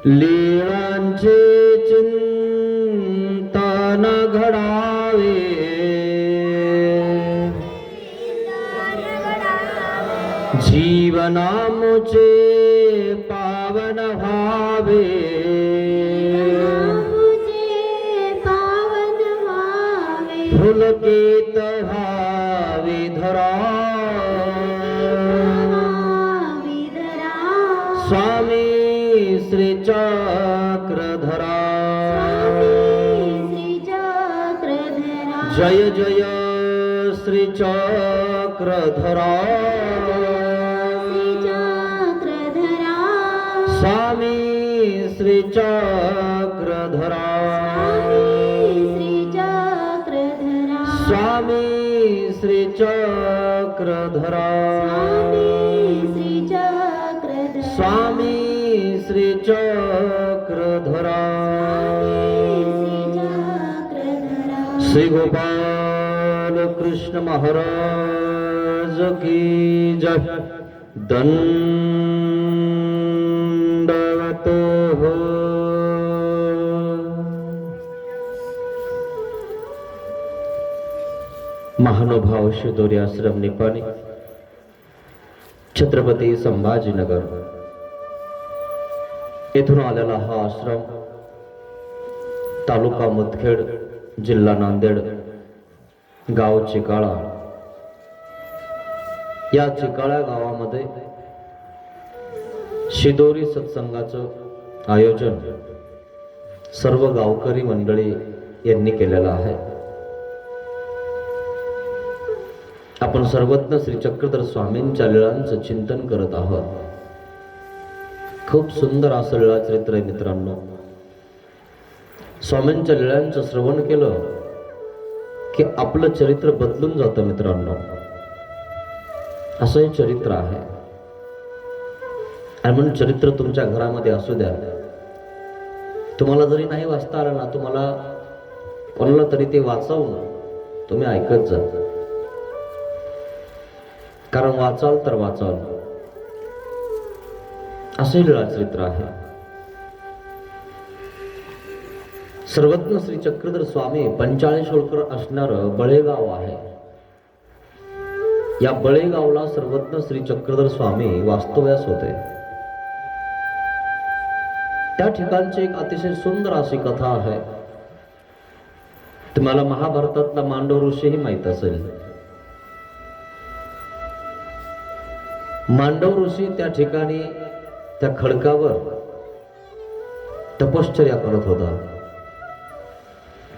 लीळांचे चिंतन घडावे, जीवनामुचे पावन व्हावे, फुलकेत व्हावी धरा, स्वामी श्री चक्रधरा, जय जय श्री चक्रधरा, स्वामी श्री चक्रधरा, स्वामी श्री चक्रधरा, स्वामी श्री चक्रधरा, श्री गोपाल कृष्ण महाराज की जय। दंडवत हो। महानुभाव शिदोरी आश्रम निपाणी, छत्रपती संभाजीनगर येथून आलेला हा आश्रम तालुका मुदखेड, जिल्हा नांदेड, गाव चिकाळा। या चिकाळा गावामध्ये शिदोरी सत्संगाचं आयोजन सर्व गावकरी मंडळी यांनी केलेलं आहे। आपण सर्वज्ञ श्री चक्रधर स्वामींच्या लीळांचं चिंतन करत आहोत। खूप सुंदर असं लीळा चरित्र आहे मित्रांनो। स्वामींच्या लीळांचं श्रवण केलं की आपलं चरित्र बदलून जातं मित्रांनो। असं हे चरित्र आहे आणि म्हणून चरित्र तुमच्या घरामध्ये असू द्या। तुम्हाला जरी नाही वाचता आलं ना, तुम्हाला कोणाला तरी ते वाचवून तुम्ही ऐकत जा, कारण वाचाल तर वाचाल असे लीळा चरित्र आहे। सर्वज्ञ श्री चक्रधर स्वामी 45 होळकर असणारं बळेगाव आहे। या बळेगावला सर्वज्ञ श्री चक्रधर स्वामी वास्तव्यास होते। त्या ठिकाणची एक अतिशय सुंदर अशी कथा आहे। तुम्हाला महाभारतातला मांडव ऋषीही माहित असेल। मांडव ऋषी त्या ठिकाणी त्या खडकावर तपश्चर्या करत होता।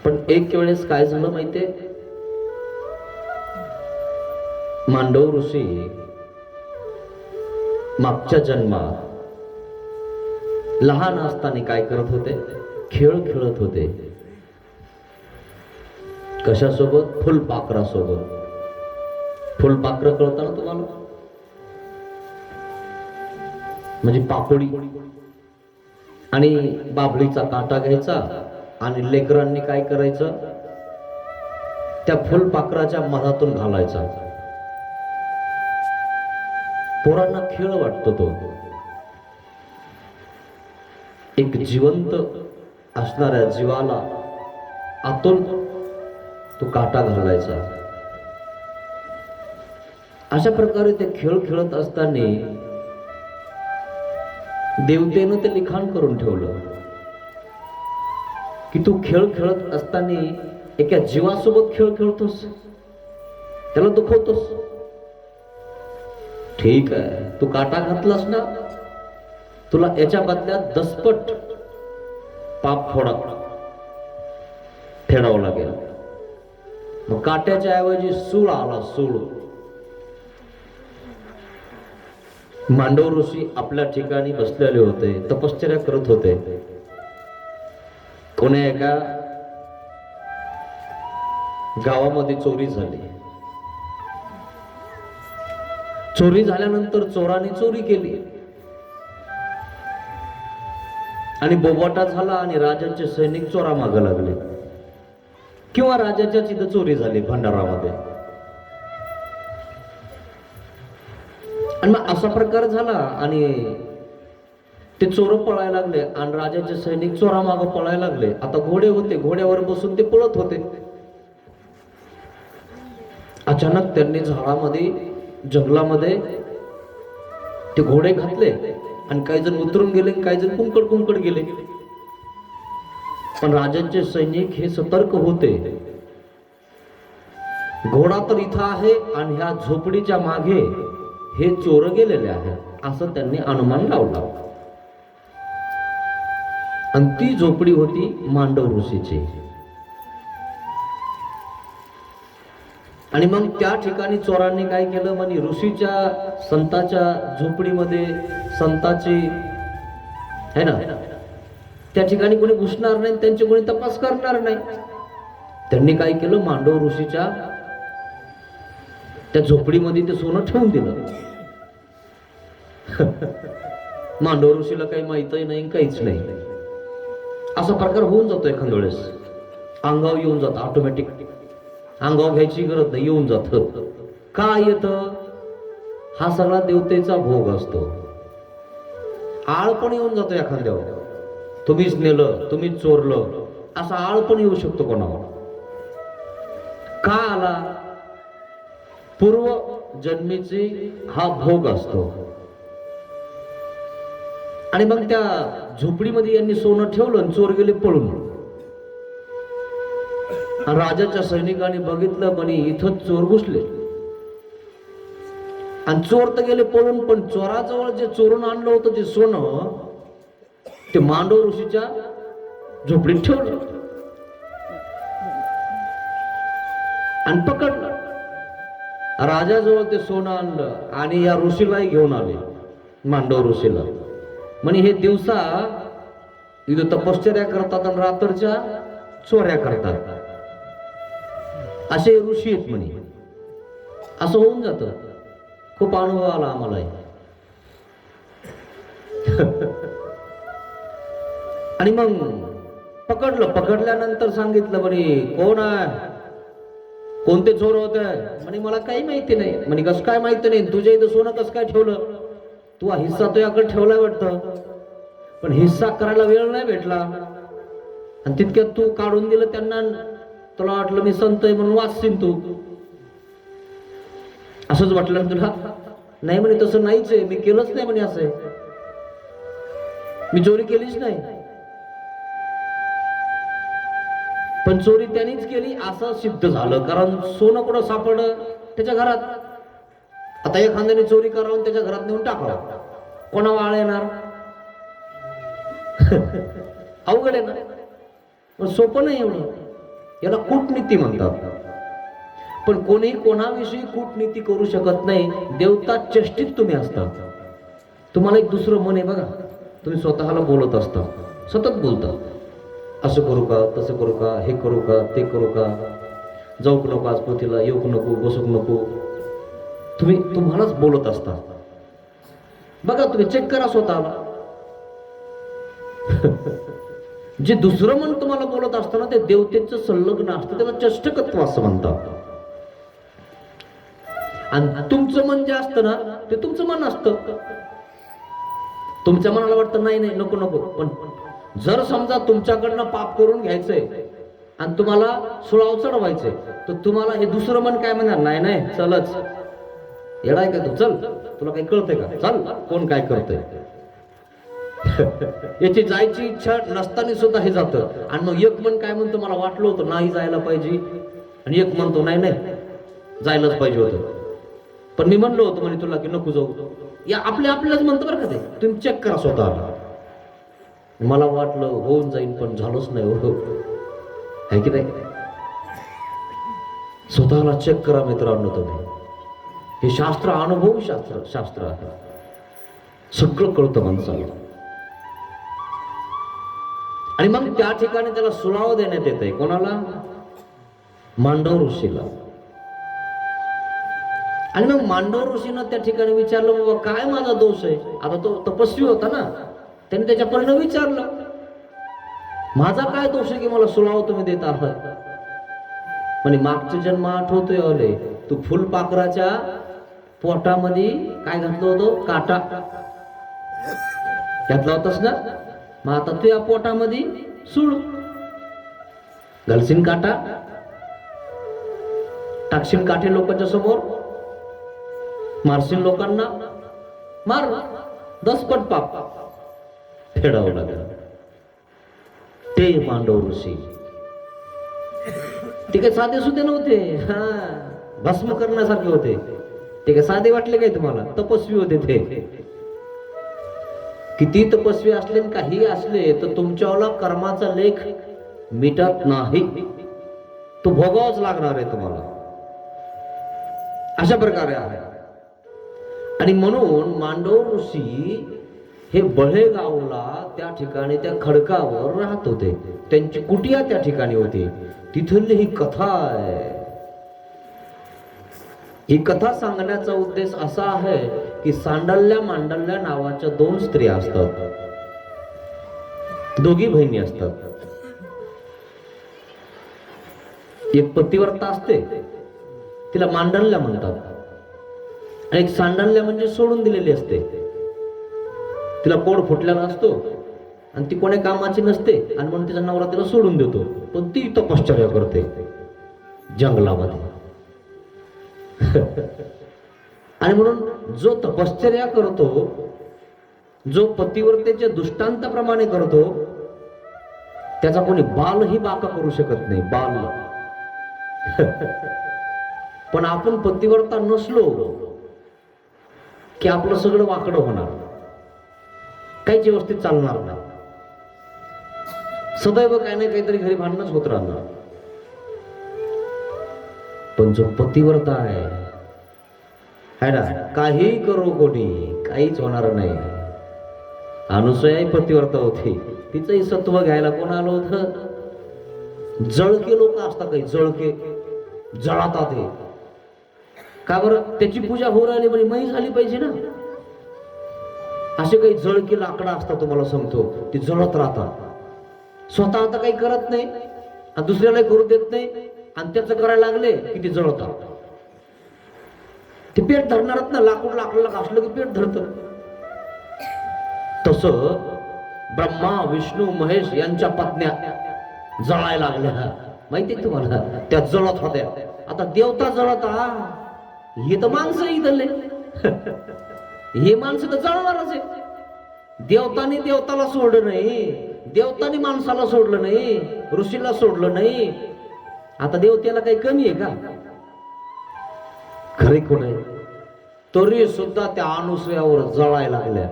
पण एक वेळेस काय झालं माहितीये, मांडव ऋषी मागच्या जन्मात लहान असताना काय करत होते, खेळ खेळत होते। कशासोबत? फुलपाखरासोबत। फुलपाखरं कळतं ना तुम्हाला? म्हणजे पापडी आणि बाभळीचा काटा घ्यायचा आणि लेकरांनी काय करायचं, त्या फुलपाखराच्या मधातून घालायचा। पोरांना खेळ वाटतो तो। एक जिवंत असणाऱ्या जीवाला आतून तो काटा घालायचा। अशा प्रकारे ते खेळ खेळत असताना देवतेनं ते लिखाण करून ठेवलं की तू खेळ खेळत असताना एका जीवासोबत खेळ खेळतोस, त्याला दुखवतोस। ठीक आहे, तू काटा घातलास ना, तुला याच्या बदल्यात 10 पट पाप फेडावं लागेल। मग काट्याच्या ऐवजी सूळ आला, सूळ। मांडव ऋषी आपल्या ठिकाणी बसलेले होते, तपश्चर्या करत होते। कोण्या एका गावामध्ये चोरी झाली। चोरी झाल्यानंतर चोराने चोरी केली आणि बोबाटा झाला आणि राजाचे सैनिक चोरा मागे लागले, किंवा राजाच्या तिथं चोरी झाली भंडारामध्ये। आणि मग असा प्रकार झाला आणि ते चोर पळायला लागले आणि राजाचे सैनिक चोरामागं पळायला लागले. आता घोडे होते, घोड्यावर बसून ते पळत होते. अचानक त्यांनी झाडामध्ये, जंगलामध्ये ते घोडे घातले आणि काही जण उतरून गेले, काही जण कुंकड कुंकड गेले. पण राजांचे सैनिक हे सतर्क होते. घोडा तर इथं आहे आणि ह्या झोपडीच्या मागे हे चोर गेलेले आहे, असं त्यांनी अनुमान लावला. आणि ती झोपडी होती मांडव ऋषीची. आणि मग त्या ठिकाणी चोरांनी काय केलं, म्हणजे ऋषीच्या संताच्या झोपडीमध्ये संताची है ना, त्या ठिकाणी कोणी घुसणार नाही, त्यांचे कोणी तपास करणार नाही. त्यांनी काय केलं, मांडव ऋषीच्या त्या झोपडीमध्ये ते सोनं ठेवून दिलं. मांडव ऋषीला काही माहितही नाही, काहीच नाही. असा प्रकार होऊन जातो एखाद्या वेळेस, अंगावर येऊन जात, ऑटोमॅटिक अंगावर घ्यायची गरज नाही, येऊन जात. का येतं? हा सगळा देवतेचा भोग असतो. आळ पण येऊन जातो एखाद्यावर, तुम्हीच नेलं, तुम्हीच चोरलं, असा आळ पण येऊ शकतो कोणावर. का आला? पूर्व जन्मीची हा भोग असतो. आणि मग त्या झोपडीमध्ये यांनी सोनं ठेवलं आणि चोर गेले पळून. राजाच्या सैनिकांनी बघितलं, म्हणे इथं चोर घुसले आणि चोर तर गेले पळून, पण चोराजवळ जे चोरून आणलं होतं जे सोनं, ते मांडव ऋषीच्या झोपडीत ठेवलं आणि पकडलं. राजाजवळ ते सोनं आणलं आणि या ऋषीलाही घेऊन आले, मांडव ऋषीला. म्हणे हे दिवसा इथं तपश्चर्या करतात आणि रात्रच्या चोऱ्या करतात, असे ऋषी आहेत म्हणे. असं होऊन जात. खूप अनुभव आला आम्हाला. आणि मग पकडलं, पकडल्यानंतर सांगितलं, म्हणे कोण आहे, कोणते चोर होत आहे? म्हणे मला काही माहिती नाही. म्हणे कसं काय माहिती नाही? तुझ्या इथं सोनं कसं काय ठेवलं? तू हिस्सा तुझ्याकडे ठेवलाय वाटतं, पण हिस्सा करायला वेळ नाही भेटला आणि तितक्यात तू काढून दिलं त्यांना. तुला वाटलं मी संत आहे म्हणून वाचशील तू, असंच वाटलं तुला? नाही म्हणे, तसं नाहीच आहे, मी केलंच नाही म्हणे, असं आहे, मी चोरी केलीच नाही. पण चोरी त्यांनीच केली असं सिद्ध झालं, कारण सोनं कुठं सापडलं? त्याच्या घरात. आता एखाद्याने चोरी करावं त्याच्या घरात नेऊन टाकावं, कोणा वाळ येणार? अवघड आहे ना. पण सोपं नाही एवढं. याला कूटनीती म्हणतात. पण कोणी कोणाविषयी कूटनीती करू शकत नाही. देवता चेष्टित तुम्ही असता. तुम्हाला एक दुसरं मन आहे बघा, तुम्ही स्वतःला बोलत असता, सतत बोलता, असं करू का, तसं करू का, हे करू का, ते करू का, जाऊक नको आज पोथीला, येऊक नको, बसूक नको, तुम्ही तुम्हालाच बोलत असता. बघा, तुम्ही चेक करा स्वतःला. जे दुसरं मन तुम्हाला बोलत असताना ते देवतेचं संलग्न असतं, त्याला चष्टकत्व असं म्हणतात. आणि तुमचं मन जे असतं ना, ते तुमचं मन असतं. तुमच्या मनाला वाटतं नाही नाही, नको नको. पण जर समजा तुमच्याकडनं पाप करून घ्यायचंय आणि तुम्हाला सुळाव चढवायचंय, तर तुम्हाला हे दुसरं मन काय म्हणणार? नाही नाही, चलच, येडाय का तू, चल, तुला काही कळतंय का, चल, कोण काय करतंय. याची जायची इच्छा नसताना सुद्धा हे जातं. आणि मग एक मन काय म्हणतो, मला वाटलं होतं नाही जायला पाहिजे, आणि एक म्हणतो नाही नाही, जायलाच पाहिजे होतं, पण मी म्हणलो होतो म्हणे तुला की नको जाऊ. या आपल्यालाच म्हणतो बरं का ते. तुम्ही चेक करा स्वतःला. मला वाटलं होऊन जाईल पण झालंच नाही, हो आहे की नाही? स्वतःला चेक करा मित्रांनो तुम्ही. हे शास्त्र अनुभवी शास्त्र आहे. सगळं कळतं माणसाला. आणि मग त्या ठिकाणी त्याला सुळाव देण्यात येते. कोणाला? मांडव ऋषीला. आणि मग मांडव ऋषीनं त्या ठिकाणी विचारलं, बाबा काय माझा दोष आहे? आता तो तपस्वी होता ना, त्याने त्याच्याकडनं विचारलं, माझा काय दोष आहे की मला सुळाव तुम्ही देत आहात? म्हणे मागचे जन्म आठवतोय अले, तू फुलपाखराच्या पोटामध्ये काय घातलं होतं? काटा. घातला होतास ना, मग आता तू या पोटामध्ये सूळ घालशील, काटा टाकशील, काठे लोकांच्या समोर मारशील, लोकांना मार, 10 पट पाप फेडावं लागेल. ते मांडव ऋषी ते काही साधे सुधे नव्हते, हा भस्म करण्यासारखे होते. ते काय साधे वाटले काय तुम्हाला? तपस्वी होते ते. किती तपस्वी असले काही असले तर तुमच्यावाला कर्माचा लेख मिटत नाही, तो भोगावाच लागणार आहे तुम्हाला. अशा प्रकारे आहे. आणि म्हणून मांडव ऋषी हे बळेगावला त्या ठिकाणी त्या खडकावर राहत होते. त्यांची कुटिया त्या ठिकाणी होती. तिथली ही कथा आहे. ही कथा सांगण्याचा उद्देश असा आहे की सांडल्या मांडल्या नावाच्या 2 स्त्रिया असतात, दोघी बहिणी असतात. एक पतिव्रता असते, तिला मांडल्या म्हणतात. आणि एक सांडल्या म्हणजे सोडून दिलेली असते, तिला पोट फुटलेला असतो आणि ती कोणी कामाची नसते आणि म्हणून तिचा नवरा तिला सोडून देतो. पण ती तपश्चर्या करते जंगलामध्ये. आणि म्हणून जो तपश्चर्या करतो, जो पतिव्रतेच्या दृष्टांताप्रमाणे करतो, त्याचा कोणी बालही बाका करू शकत नाही. बाल. पण आपण पतिव्रता नसलो की आपलं सगळं वाकडं होणार, काहीच व्यवस्थित चालणार नाही. सदैव काही ना काहीतरी घरी भांडणच होत राहणार. पण जो पतिव्रता आहे ना, काही करो कोणी, काहीच होणार नाही. अनुसूया पतिव्रता होती, तिचंही सत्व घ्यायला कोण आलं होतं? जळके लोक असतात, काही जळके जळतात. ते का बरं? त्याची पूजा होऊ राहिली म्हणजे मही झाली पाहिजे ना. असे काही जळके लाकडं असतात, तुम्हाला सांगतो, ती जळत राहतात. स्वतः आता काही करत नाही आणि दुसऱ्याला करू देत नाही, आणि त्याचं करायला लागले की ते जळतात. ते पेट धरणारच ना. लाकूड लाकडाला घासलं की पेट धरत. तसं ब्रह्मा विष्णू महेश यांच्या पत्न्या जळायला लागल्या, माहिती आहे तुम्हाला? त्या जळत होत्या. आता देवता जळत, हे तर माणसं इथले, हे माणसं तर जळणारच आहे. देवताने देवताला सोडलं नाही, देवताने माणसाला सोडलं नाही, ऋषीला सोडलं नाही. आता देवतेला काही कमी आहे का? खरे कोण आहे? तरी सुद्धा त्या अनुसूयावर जळायला लागल्या.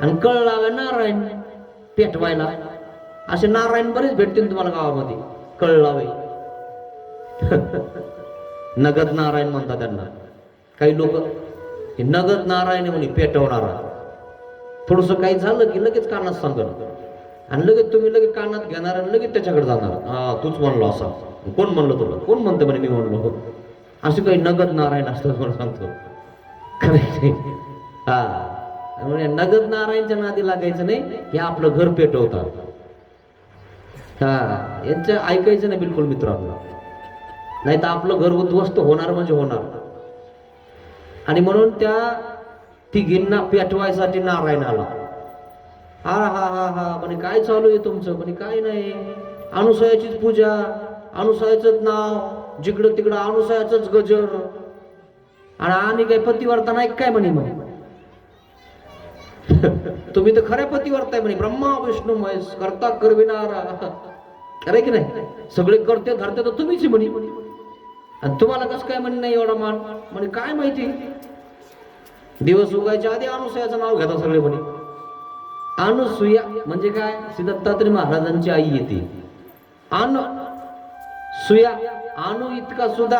आणि कळ लावे नारायण पेटवायला. असे नारायण बरेच भेटतील तुम्हाला गावामध्ये. कळ लावे नगद नारायण म्हणतात त्यांना. काही लोक हे नगद नारायण म्हणे पेटवणारा. थोडस काही झालं की लगेच कानात सांगणार, आणि लगेच तुम्ही लगेच कानात घेणार आणि लगेच त्याच्याकडे जाणार. हा तूच म्हणलो असा. कोण म्हणलं तुला? कोण म्हणते म्हणे मी म्हणलो. असे काही नगद नारायण असतात म्हणून सांगतो. खरं हा, म्हणजे नगद नारायणच्या नादी लागायचं नाही. हे आपलं घर पेटवतात. हा, यांचं ऐकायचं नाही बिलकुल मित्रांनो, नाही तर आपलं घर उद्ध्वस्त होणार म्हणजे होणार. आणि म्हणून त्या तिघींना पेटवायसाठी नारायण आला. हा हा हा हा म्हणे काय चालू आहे तुमचं? म्हणे काय नाही, अनुसूयाचीच पूजा, अनुसूयाचंच नाव, जिकडं तिकडं अनुसूयाचंच गजर, आणि काही पतिव्रता नाही काय म्हणे. मग तुम्ही तर खऱ्या पतिव्रता आहे म्हणे. ब्रह्मा विष्णू महेश करता करविणारा. खरं की नाही? सगळे करते धरते तर तुम्हीच म्हणे. आणि तुम्हाला कसं काय म्हणे नाही एवढा मान? म्हणे काय माहिती, दिवस उगायच्या आधी अनुसूयाचं नाव घेता सगळे म्हणे. अनुसूया म्हणजे काय? श्री दत्तात्रय महाराजांची आई येते. सुया, अनु इतका सुद्धा.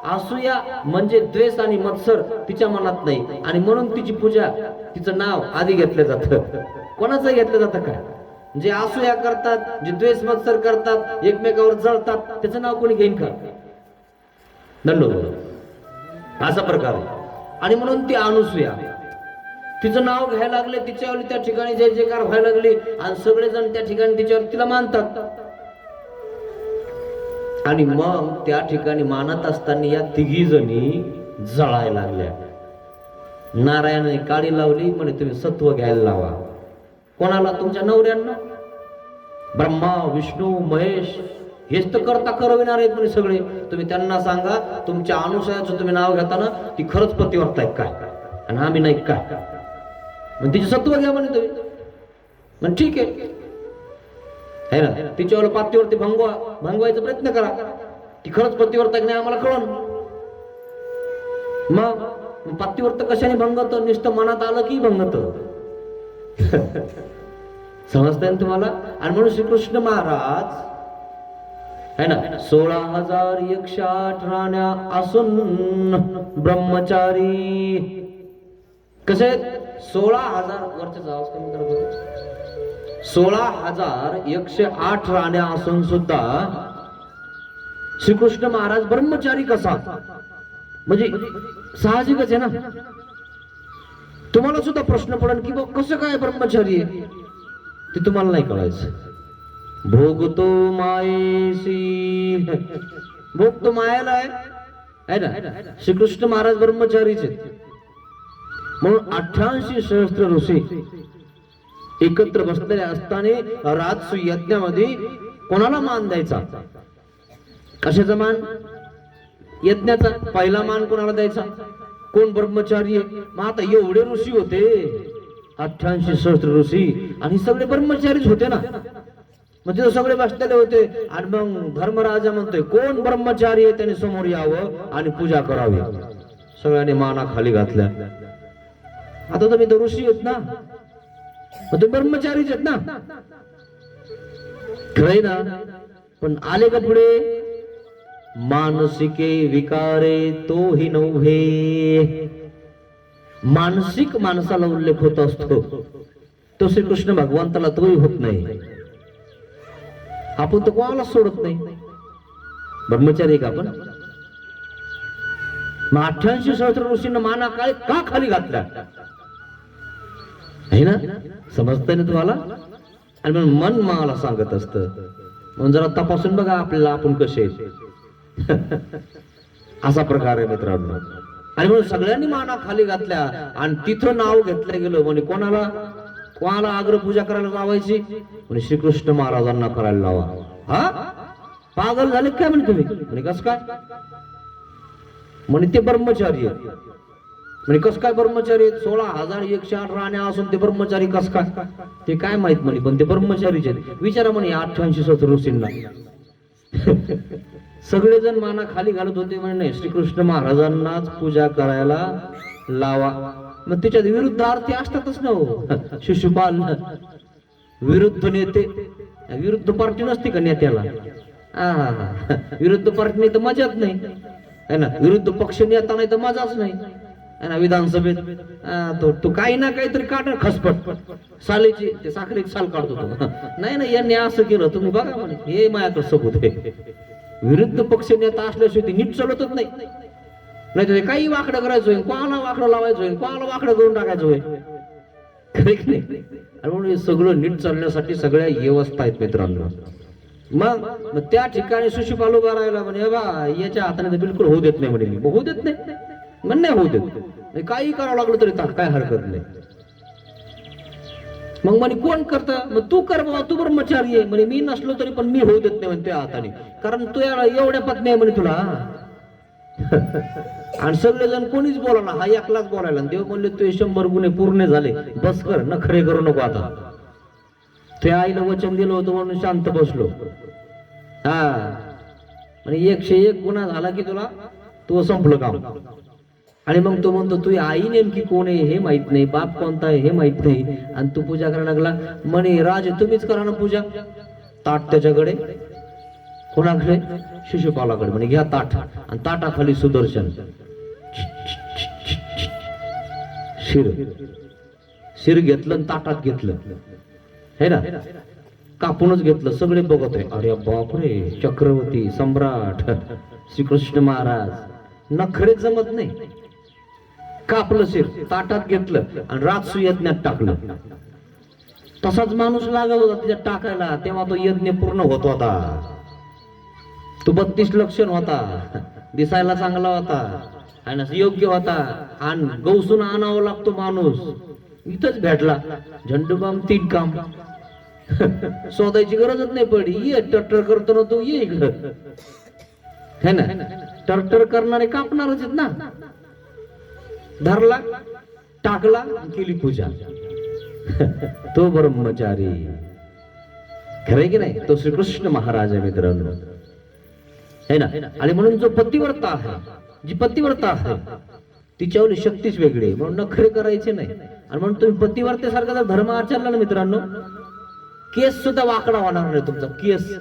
असूया म्हणजे द्वेष आणि मत्सर तिच्या मनात नाही, आणि म्हणून तिची पूजा, तिचं नाव आधी घेतलं जातं. कोणाचं घेतलं जातं काय? जे असूया करतात, जे द्वेष मत्सर करतात, एकमेकावर जळतात, त्याचं नाव कोणी घेईन का? दंडो असा प्रकार. आणि म्हणून ती अनुसूया, तिचं नाव घ्यायला लागले, तिच्यावर त्या ठिकाणी जय जयकार व्हायला लागली, आणि सगळेजण त्या ठिकाणी तिच्यावर तिला मानतात. आणि मग त्या ठिकाणी मानत असताना या तिघी जणी जळायला लागल्या. नारायणाने काळी लावली, म्हणे तुम्ही सत्व घ्यायला लावा. कोणाला? तुमच्या नवऱ्यांना. ब्रह्मा विष्णू महेश हेच तर करता करविणार आहेत म्हणे सगळे. तुम्ही त्यांना सांगा तुमच्या अनुसयाचं तुम्ही नाव घेताना ती खरंच पतिव्रता आहे काय आणि आम्ही नाही काय. मग तिचे सत्व घ्या म्हणे तुम्ही. मग ठीक आहे ना, तिच्यावर पातिवरती भंगवायचा प्रयत्न करा. ती खरंच पतिव्रता की नाही आम्हाला कळण. मग पातिव्रत कशाने भंगत? नुसतं मनात आलं की भंगत. समजतंय ना तुम्हाला? आणि म्हणून श्रीकृष्ण महाराज है ना 16,108 राण्या असून ब्रह्मचारी. कसे? 16,000 वरचा आवाज कमी करा बघा. 16,108 राण्या असून सुद्धा श्रीकृष्ण महाराज ब्रह्मचारी कसा? म्हणजे साहजिकच आहे ना. तुम्हाला सुद्धा प्रश्न पडेल की बघ कसं काय ब्रह्मचारी आहे? ते तुम्हाला नाही कळायचं. भोगतो मायेशी, भोगतो मायाला आहे ना. श्रीकृष्ण महाराज ब्रह्मचारीच आहेत. म्हणून 88 सहस्त्र ऋषी एकत्र बसलेले असताना राजसू यज्ञामध्ये कोणाला मान द्यायचा? कशाचा मान? यज्ञाचा. पहिला मान कोणाला द्यायचा? कोण ब्रह्मचारी आहे? मग आता एवढे ऋषी होते 88 सहस्त्र ऋषी आणि सगळे ब्रह्मचारीच होते ना. मग तिथे सगळे बसलेले होते आणि मग धर्मराजा म्हणतोय कोण ब्रह्मचारी आहे त्याने समोर यावं आणि पूजा करावी. सगळ्यांनी माना खाली घातल्या. आता तुम्ही तर ऋषी आहेत ना, मग तुम्ही ब्रह्मचारीच आहेत ना, खरंय ना. पण आले का पुढे? मानसिके विकारे तोही नव्हे. मानसिक माणसाला उल्लेख होत असतो, तो श्रीकृष्ण भगवंताला तोही होत नाही. आपण तर कोणाला सोडत नाही. ब्रह्मचारी का आपण? मग 88 सहस्त्र ऋषींना माना काय का खाली घातला आहे ना? समजतंय ना तुम्हाला? आणि म्हणून मन मला सांगत असत म्हणून जरा तपासून बघा आपल्याला आपण कसे. असा प्रकार आहे मित्रांनो. आणि म्हणून सगळ्यांनी माना खाली घातल्या आणि तिथं नाव घेतलं गेलं म्हणजे कोणाला अग्रपूजा करायला लावायची? म्हणजे श्रीकृष्ण महाराजांना करायला लावा. हा पागल झाले काय म्हणे तुम्ही? म्हणजे कस काय? म्हणे ते ब्रह्मचारी आहेत. म्हणजे कस काय ब्रह्मचारी? 16,108 राण्या असून ते ब्रह्मचारी कस काय? ते काय माहित म्हणे, पण ते ब्रह्मचारीच आहेत. विचारा म्हणे 88 सहस्त्र ऋषींना. सगळेजण माना खाली घालत होते म्हणे नाही श्रीकृष्ण महाराजांनाच पूजा करायला लावा. मग त्याच्यात विरुद्ध अर्थी असतातच ना हो. शिशुपाल विरुद्ध नेते, विरुद्ध पार्टी नसते का नेत्याला? विरुद्ध पार्टी तर मजाच नाही है ना. विरुद्ध पक्ष नेता नाही तर मजाच नाही है ना. विधानसभेत तो काही ना काहीतरी काढणार खसपट सालेची ते साखरेची साल काढतो तो. नाही यांनी असं केलं तुम्ही बघा म्हणे, हे माझ्याकडे सबूत आहे. विरुद्ध पक्ष नेता असल्याशिवाय ते नीट चालतच नाही. नाही तर काही वाकडं करायचं होईल, कोणाला वाकडं लावायचं होईल, कोणाला वाकडं करून टाकायचं होईल. नाही म्हणून सगळं नीट चालण्यासाठी सगळ्या व्यवस्था आहेत मित्रांनो. मग त्या ठिकाणी शिशुपाल उभा राहिला म्हणे बा याच्या हाताने तर बिलकुल होऊ देत नाही म्हणे. मी होऊ देत नाही म्हण नाही होऊ देत, काही करावं लागलं तरी काय हरकत नाही. मग म्हणे कोण करत? मग तू कर बाबा, तू ब्रह्मचारी आहे म्हणे. मी नसलो तरी पण मी होऊ देत नाही म्हणे त्या हाताने, कारण तू एवढ्या पत्नी आहे म्हणे तुला. आणि सगळेजण कोणीच बोला ना, हा एकलाच बोलायला. देव म्हणले तू 100 गुन्हे पूर्ण झाले, बस कर न, खरे करू नको आता. त्या आईला वचन दिलं होतं म्हणून शांत बसलो. हा म्हणजे 101 गुन्हा झाला की तुला तू संपलं काम. आणि मग तो म्हणतो तू आई नेमकी कोण आहे हे माहित नाही, बाप कोणता आहे हे माहित नाही, आणि तू पूजा करायला लागला म्हणे. राजे तुम्हीच करा ना पूजा. ताट त्याच्याकडे, कोणाकडे? शिशुपालाकडे. म्हणे घ्या ताट, आणि ताटाखाली सुदर्शन. शिर घेतलं ताटात घेतलं है ना, कापूनच घेतलं. सगळे बघत आहे, अरे बापरे चक्रवर्ती सम्राट श्रीकृष्ण महाराज. नखरे जमत नाही. कापलं शिर, ताटात घेतलं आणि राजसू यज्ञात टाकलं. तसाच माणूस लागत होता त्याच्यात टाकायला, तेव्हा तो यज्ञ पूर्ण होत होता. तो 32 लक्षण होता, दिसायला चांगला होता आणि योग्य होता. आणि गौसून आणावं लागतो माणूस, इथंच भेटला, झंडूबाम 3 काम. शोधायची गरजच नाही पडली. ये टर्टर करतो ना तू, ये इकडं. है ना, टर्टर करणारे कापणारच आहेत ना. धरला, टाकला, केली पूजा. तो ब्रह्मचारी खरंय की नाही, तो श्रीकृष्ण महाराज आहे मित्रांनो, है ना. आणि म्हणून जो पतिव्रता आहे, जी पतिव्रता आहे तिच्यावरली शक्तीच वेगळी, म्हणून नखरे करायचे नाही. आणि म्हणून तुम्ही पतिव्रतेसारखा जर धर्म आचरला ना मित्रांनो, केस सुद्धा वाकडा होणार नाही तुमचा केस.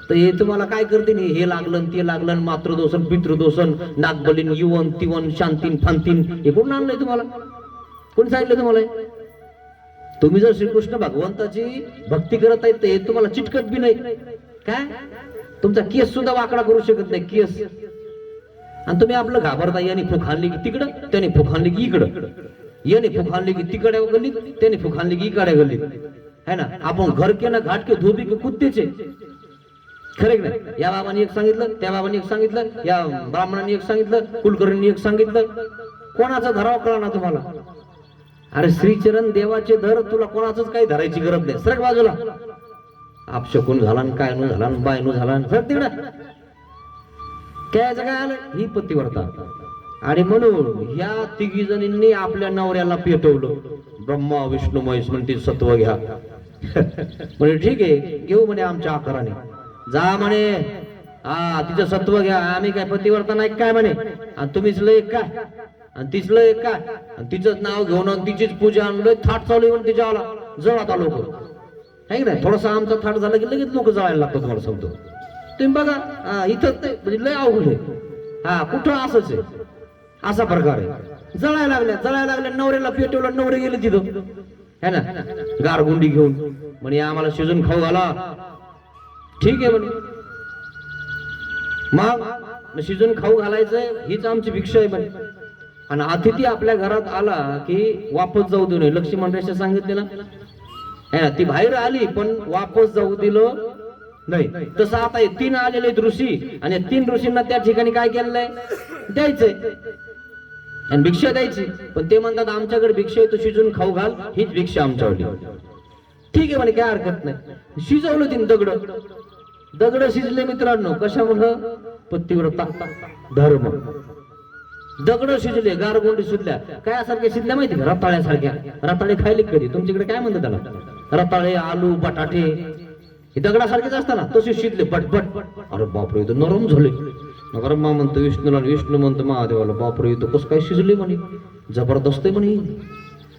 तर हे तुम्हाला काय करतील, हे लागलं ते लागलं, मातृदोषण पितृदोषण, नागबलीन युवन तिवन शांतीन फांतीन, हे कोण आणलंय तुम्हाला, कोण सांगितलं तुम्हाला. तुम्ही जर श्रीकृष्ण भगवंताची भक्ती करत आहेत तर हे तुम्हाला चिटकत बी नाही. काय तुमचा केस सुद्धा वाकडा करू शकत नाही केस. आणि तुम्ही आपलं घाबरता, याने फुक हाणली की तिकडं, त्याने फुक हाणली की इकडं, याने फुक हाणली की तिकडे गल्लीत, त्याने फुक हाणली की इकडे गल्लीत, है ना. आपण घर के ना घाट के धोबी के कुत्तेचे, खरे नाही. या बाबांनी एक सांगितलं, त्या बाबांनी एक सांगितलं, या ब्राह्मणांनी एक सांगितलं, कुलकर्णींनी एक सांगितलं. कोणाचा धराव कळा ना तुम्हाला. अरे श्रीचरण देवाचे धर, तुला कोणाचंच काही धरायची गरज नाही. सरक बाजूला. आपशकून झाला, काय नु झाला, बायनू झाला, सरक तिकडं. काय काय आलं, ही पतिव्रता. आणि म्हणून या तिघी जणींनी आपल्या नवऱ्याला पेटवलं. ब्रह्मा विष्णू महेश म्हणते सत्व घ्या. म्हणजे ठीक आहे, घेऊ म्हणे आमच्या आकाराने. जा म्हणे, हा तिचं सत्व घ्या, आम्ही काय पतिव्रता नाही काय म्हणे. आणि तुम्हीच लय काय, आणि तीच लय काय, आणि तिचंच नाव घेऊन तिचीच पूजा आणलोय, थाट चालू म्हणून तिच्या आला जळात आलो आहे की नाही. थोडासा आमचा थाट झाला की लगेच लोक जळायला लागतो. तुम्हाला सांगतो, तुम्ही बघा इथं म्हणजे लय अवघड आहे. हा कुठं असंच आहे, असा प्रकार आहे. जळायला लागल्या, नवऱ्याला पेटवलं, नवरे गेले तिथं, है ना, गारगुंडी घेऊन. म्हणे आम्हाला शिजून खाऊ घाला. ठीक आहे म्हणे, मग शिजून खाऊ घालायचंय, हीच आमची भिक्षा आहे म्हणे. आणि अतिथी आपल्या घरात आला की वापस जाऊ देऊ नये. लक्ष्मण रेषा सांगितले ना, है ना. ती बाहेर आली पण वापस जाऊ दिलं नाही. तसं आता हे 3 आलेले ऋषी, आणि 3 ऋषींना त्या ठिकाणी काय केलंय, द्यायचंय आणि भिक्षा द्यायची. पण ते म्हणतात आमच्याकडे भिक्षा आहे, तू शिजून खाऊ घाल, हीच भिक्षा आमच्यावरली. ठीक आहे म्हणे, काय हरकत नाही. शिजवलं तिने दगड शिजले मित्रांनो. कशामुळं, पतिव्रता धर्म. दगड शिजले, गारगोंडी शिजल्या. काय सारख्या शिजल्या माहिती का, रताळ्यासारख्या. रताळे खायले कधी, तुमच्याकडे काय म्हणतात त्याला, रताळे, आलू, बटाटे, हे दगडासारखेच असताना तसे शिजले पटपट. अरे बापरे, इथं नरम झाले. ब्रह्मा म्हणतो विष्णूला, विष्णू म्हणतो महादेवाला, बापरे इथं कसं काय शिजले म्हणे, जबरदस्त आहे म्हणे,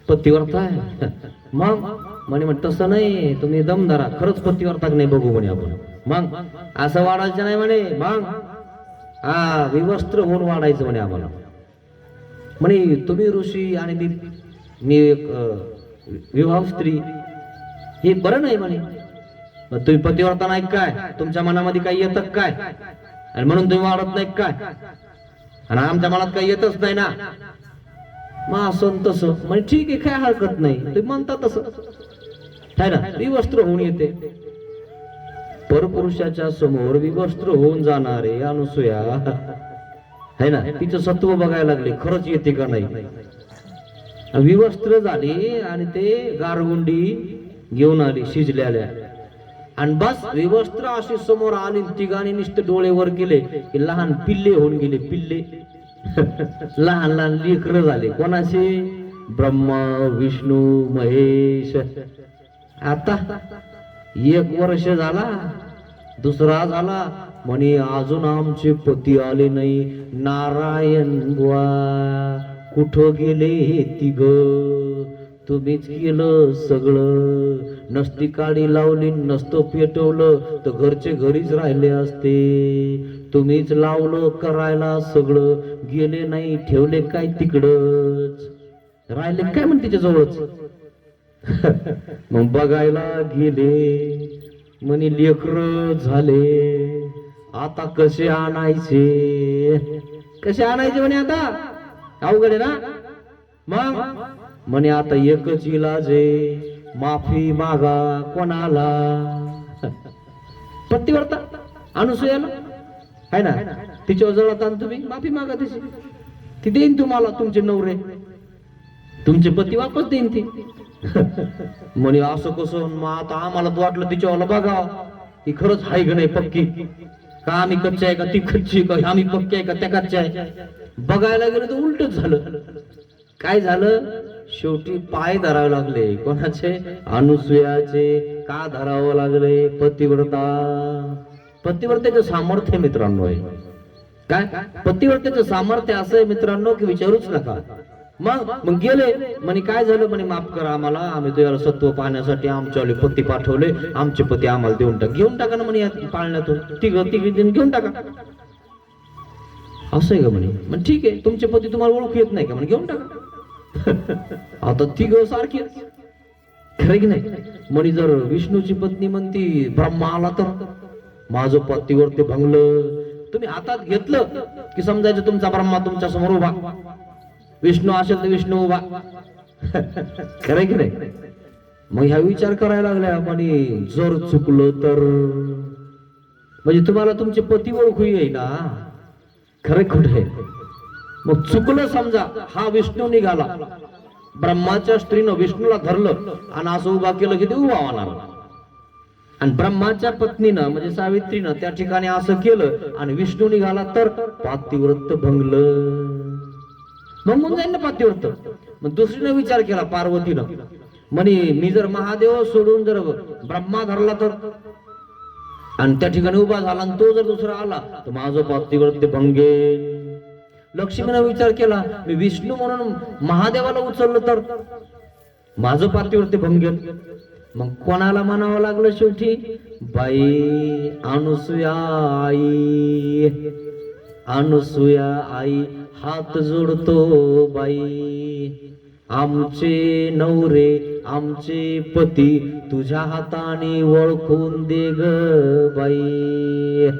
पतिव्रता आहे. मग म्हणे तसं नाही, तुम्ही दम धरा, खरंच पतिव्रता नाही बघू म्हणे आपण. मग असं वाढायचं नाही म्हणे, मग हा विवस्त्र होऊन वाढायचं म्हणे आम्हाला. म्हणे तुम्ही ऋषी आणि मी एक विवाह स्त्री, हे बरं नाही म्हणे. मग तुम्ही पतिव्रता नाही काय, तुमच्या मनामध्ये काही येतं काय, आणि म्हणून तुम्ही वाढत नाही काय, आणि आमच्या मनात काही येतच नाही ना. मग असं तसं म्हणजे ठीक आहे, काय हरकत नाही, तुम्ही म्हणता तसं आहे ना. विवस्त्र होऊन येते, परपुरुषाच्या समोर विवस्त्र होऊन जाणारे अनुसूया है ना, तिचं सत्व बघायला लागले, खरंच येते का नाही. विवस्त्र झाली आणि ते गारगुंडी घेऊन आली शिजलेल्या, आणि बस विवस्त्र अशी समोर आली, तिघांनी नुसते डोळे वर केले की लहान पिल्ले होऊन गेले. पिल्ले लहान लहान लेकरं झाले. कोणाचे, ब्रह्मा विष्णू महेश. आता 1 वर्ष झाला, दुसरा झाला, म्हणे अजून आमचे पती आले नाही. नारायण बुवा कुठं गेले हे तिघ, तुम्हीच केलं सगळं. नसती काडी लावली, नसतं पेटवलं तर घरचे घरीच राहिले असते. तुम्हीच लावलं करायला सगळं, गेले नाही, ठेवले काय तिकडच, राहिले काय म्हण तिच्या जवळच. मग बघायला गेले, म्हणे लेकर झाले, आता कसे आणायचे, कसे आणायचे म्हणे, आता अवघड आहे ना. मग म्हणे आता एकच इलाज आहे, माफी मागा कोणाला, पतिव्रता अनुसूयाला है ना. तिच्या जवळ तुम्ही माफी मागा, तिची ती देईन तुम्हाला तुमचे नवरे. तुमचे पती वापस देईन ती. म्हणे असं कसं, मग आता आम्हाला तर वाटलं तिच्यावाला बघा ही खरंच आहे का नाही पक्की, का आम्ही कच्चे आहे का ती कच्ची, का आम्ही पक्की आहे का त्या कच्च्या आहे. बघायला गेलं तर उलटच झालं. काय झालं, शेवटी पाय धरावे लागले. कोणाचे? अनुसूयाचे. का धरावं लागले? पतिव्रता. पतिव्रतेचं सामर्थ्य मित्रांनो आहे. काय पतिव्रतेचं सामर्थ्य असं आहे मित्रांनो की विचारूच नका. मग गेले म्हणे काय झालं, म्हणे माफ करा आम्हाला, आम्ही तुझ्याला सत्व पाहण्यासाठी आमच्यावाले पती पाठवले, आमचे पती आम्हाला देऊन घेऊन टाका ना म्हणे, या पाळण्यातून तिघ घेऊन टाका. असं आहे का म्हणे. मग ठीक आहे, तुमचे पती तुम्हाला ओळखू येत नाही का म्हणे, घेऊन टाका. आता तिघ सारखी खरं की नाही. म्हणे जर विष्णूची पत्नी म्हणती ब्रह्मा आला तर माझं पतीवरती भंगलं, तुम्ही हातात घेतलं की समजायचं तुमचा ब्रह्मा तुमच्या समोर उभा, विष्णू असेल तर विष्णू उभा. खरं की नाही. मग ह्या विचार करायला लागल्या, म्हणे जर चुकलं तर, म्हणजे तुम्हाला तुमचे पती ओळखू येईना. खरे खोटे. मग चुकलं समजा, हा विष्णू निघाला, ब्रह्माच्या स्त्रीनं विष्णूला धरलं आणि असं उभा केलं की ते उभा होणार. आणि ब्रह्माच्या पत्नीनं म्हणजे सावित्रीनं त्या ठिकाणी असं केलं आणि विष्णू निघाला तर पातिव्रत भंगलं. मग जाईल ना पातिव्रत. मग दुसरीनं विचार केला पार्वतीनं, म्हणे मी जर महादेव सोडून जर ब्रह्मा धरला तर, आणि त्या ठिकाणी उभा झाला आणि तो जर दुसरा आला तर माझं पातिव्रत भंगेल. लक्ष्मीनं विचार केला, मी विष्णू म्हणून महादेवाला उचललं तर माझं पातिव्रत भंगेल. मग कोणाला म्हणावं लागलं शेवटी? बाई अनुसूया आई. अनुसूया आई हात जोडतो बाई, आमचे नवरे आमचे पती तुझ्या हाताने ओळखून दे ग बाई.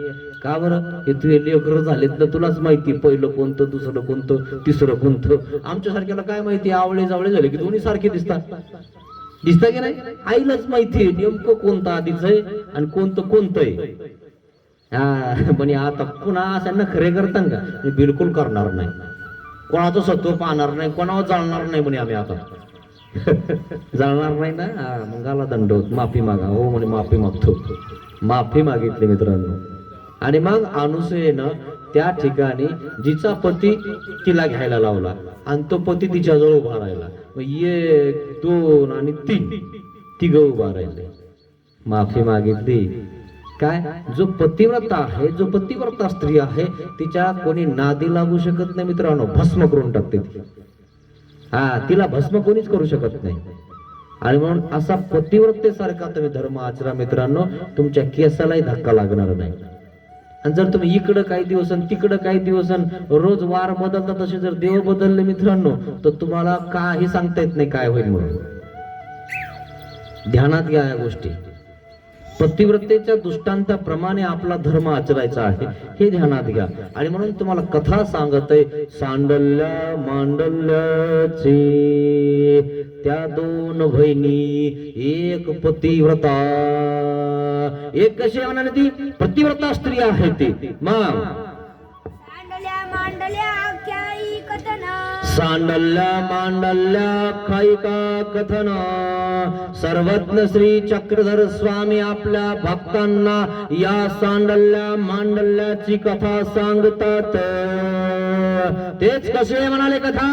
का बरं? हे तुझे लेकरं झालेत ना, तुलाच माहिती पहिलं कोणतं, दुसरं कोणतं, तिसरं कोणतं. आमच्या सारख्याला काय माहिती, आवळे जावळे झाले की दोन्ही सारखे दिसतात. दिसता की नाही? आईलाच माहिती नेमकं कोणतं आधीच आहे आणि कोणतं कोणतं आहे. हा म्हणे आता पुन्हा असं खरे करता का? मी बिलकुल करणार नाही, कोणाचं सत्व पाहणार नाही, कोणावर जाळणार नाही म्हणे आम्ही आता. जाळणार नाही ना. मग आला दंड, माफी मागा. हो म्हणे माफी मागतो. माफी मागितली मित्रांनो. आणि मग अनुसूयेनं त्या ठिकाणी जिचा पती तिला घ्यायला लावला आणि तो पती तिच्याजवळ उभा राहिला. मग 1 2 आणि 3 तिघ उभा राहिले. माफी मागितली. काय? जो पतिव्रता आहे, जो पतिव्रता स्त्री आहे, तिच्या कोणी नादी लागू शकत नाही मित्रांनो. भस्म करून टाकते ती. तिला भस्म कोणीच करू शकत नाही. आणि म्हणून असा पतिव्रतेसारखा तुम्ही धर्म आचरा मित्रांनो, तुमच्या केसालाही धक्का लागणार नाही. आणि जर तुम्ही इकडं काही दिवस तिकडं काही दिवस रोज वार बदलता, तसे जर देव बदलले मित्रांनो, तर तुम्हाला काही सांगता येत नाही काय होईल. म्हणून ध्यानात घ्या या गोष्टी. पतिव्रतेच्या दृष्टांताप्रमाणे आपला धर्म आचरायचा आहे, हे ध्यानात घ्या. आणि म्हणून तुम्हाला कथा सांगत आहे, सांडल्या मांडल्याची त्या 2 बहिणी, एक पतिव्रता, एक कशी म्हणाली ती पतिव्रता स्त्री आहे ती. मग सांडल्या मांडल्या खायिका कथन. सर्वज्ञ श्री चक्रधर स्वामी आपल्या भक्तांना या सांडल्या मांडल्याची कथा सांगतात. तेच कसे म्हणाले कथा?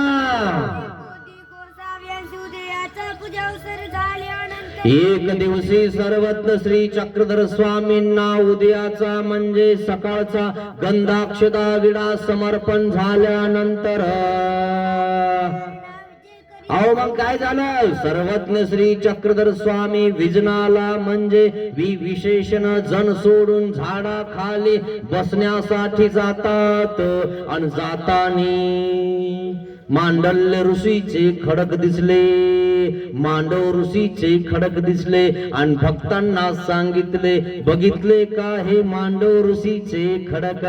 एक दिवशी सर्वज्ञ श्री चक्रधर स्वामींना उदयाचा म्हणजे सकाळचा गंधाक्षता विडा समर्पण झाल्यानंतर मग काय झालं? सर्वज्ञ श्री चक्रधर स्वामी विजनाला म्हणजे विशेषण जन सोडून झाडा खाली बसण्यासाठी जातात. आणि जातानी मांडल्य ऋषीचे खडक दिसले, मांडव ऋषीचे खडक दिसले आणि भक्तांना सांगितले, बघितले का हे मांडव ऋषीचे खडक?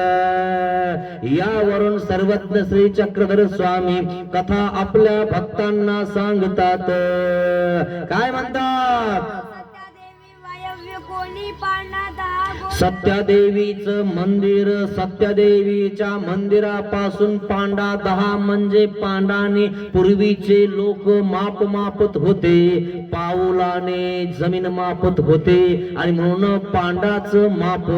यावरून सर्वज्ञ श्री चक्रधर स्वामी कथा आपल्या भक्तांना सांगतात. काय म्हणतात? सत्यादेवीचं मंदिर, सत्यादेवीच्या मंदिरापासून पांडा 10 म्हणजे पांडाने पूर्वीचे लोक मापत होते, पाऊलाने जमीन मापत होते आणि म्हणून पांडाचं माप.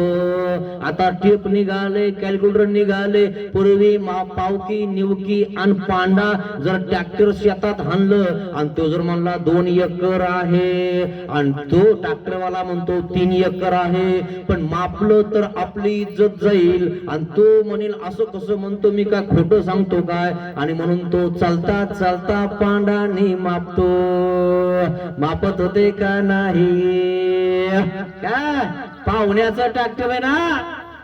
आता टेप निघाले, कॅल्क्युलेटर निघाले. पूर्वी पावकी निवकी आणि पांडा जर ट्रॅक्टर शेतात हाणलं आणि तो जर म्हणला 2 एकर आहे आणि तो ट्रॅक्टरवाला म्हणतो 3 एकर आहे, पण मापलं तर आपली इज्जत जाईल आणि तो म्हणेल असं कसं म्हणतो, मी काय खोटं सांगतो काय. आणि म्हणून तो चालता चालता पांडाने मापतो. मापत होते का नाही? काय पाहुण्याचा ट्रॅक्टर आहे ना,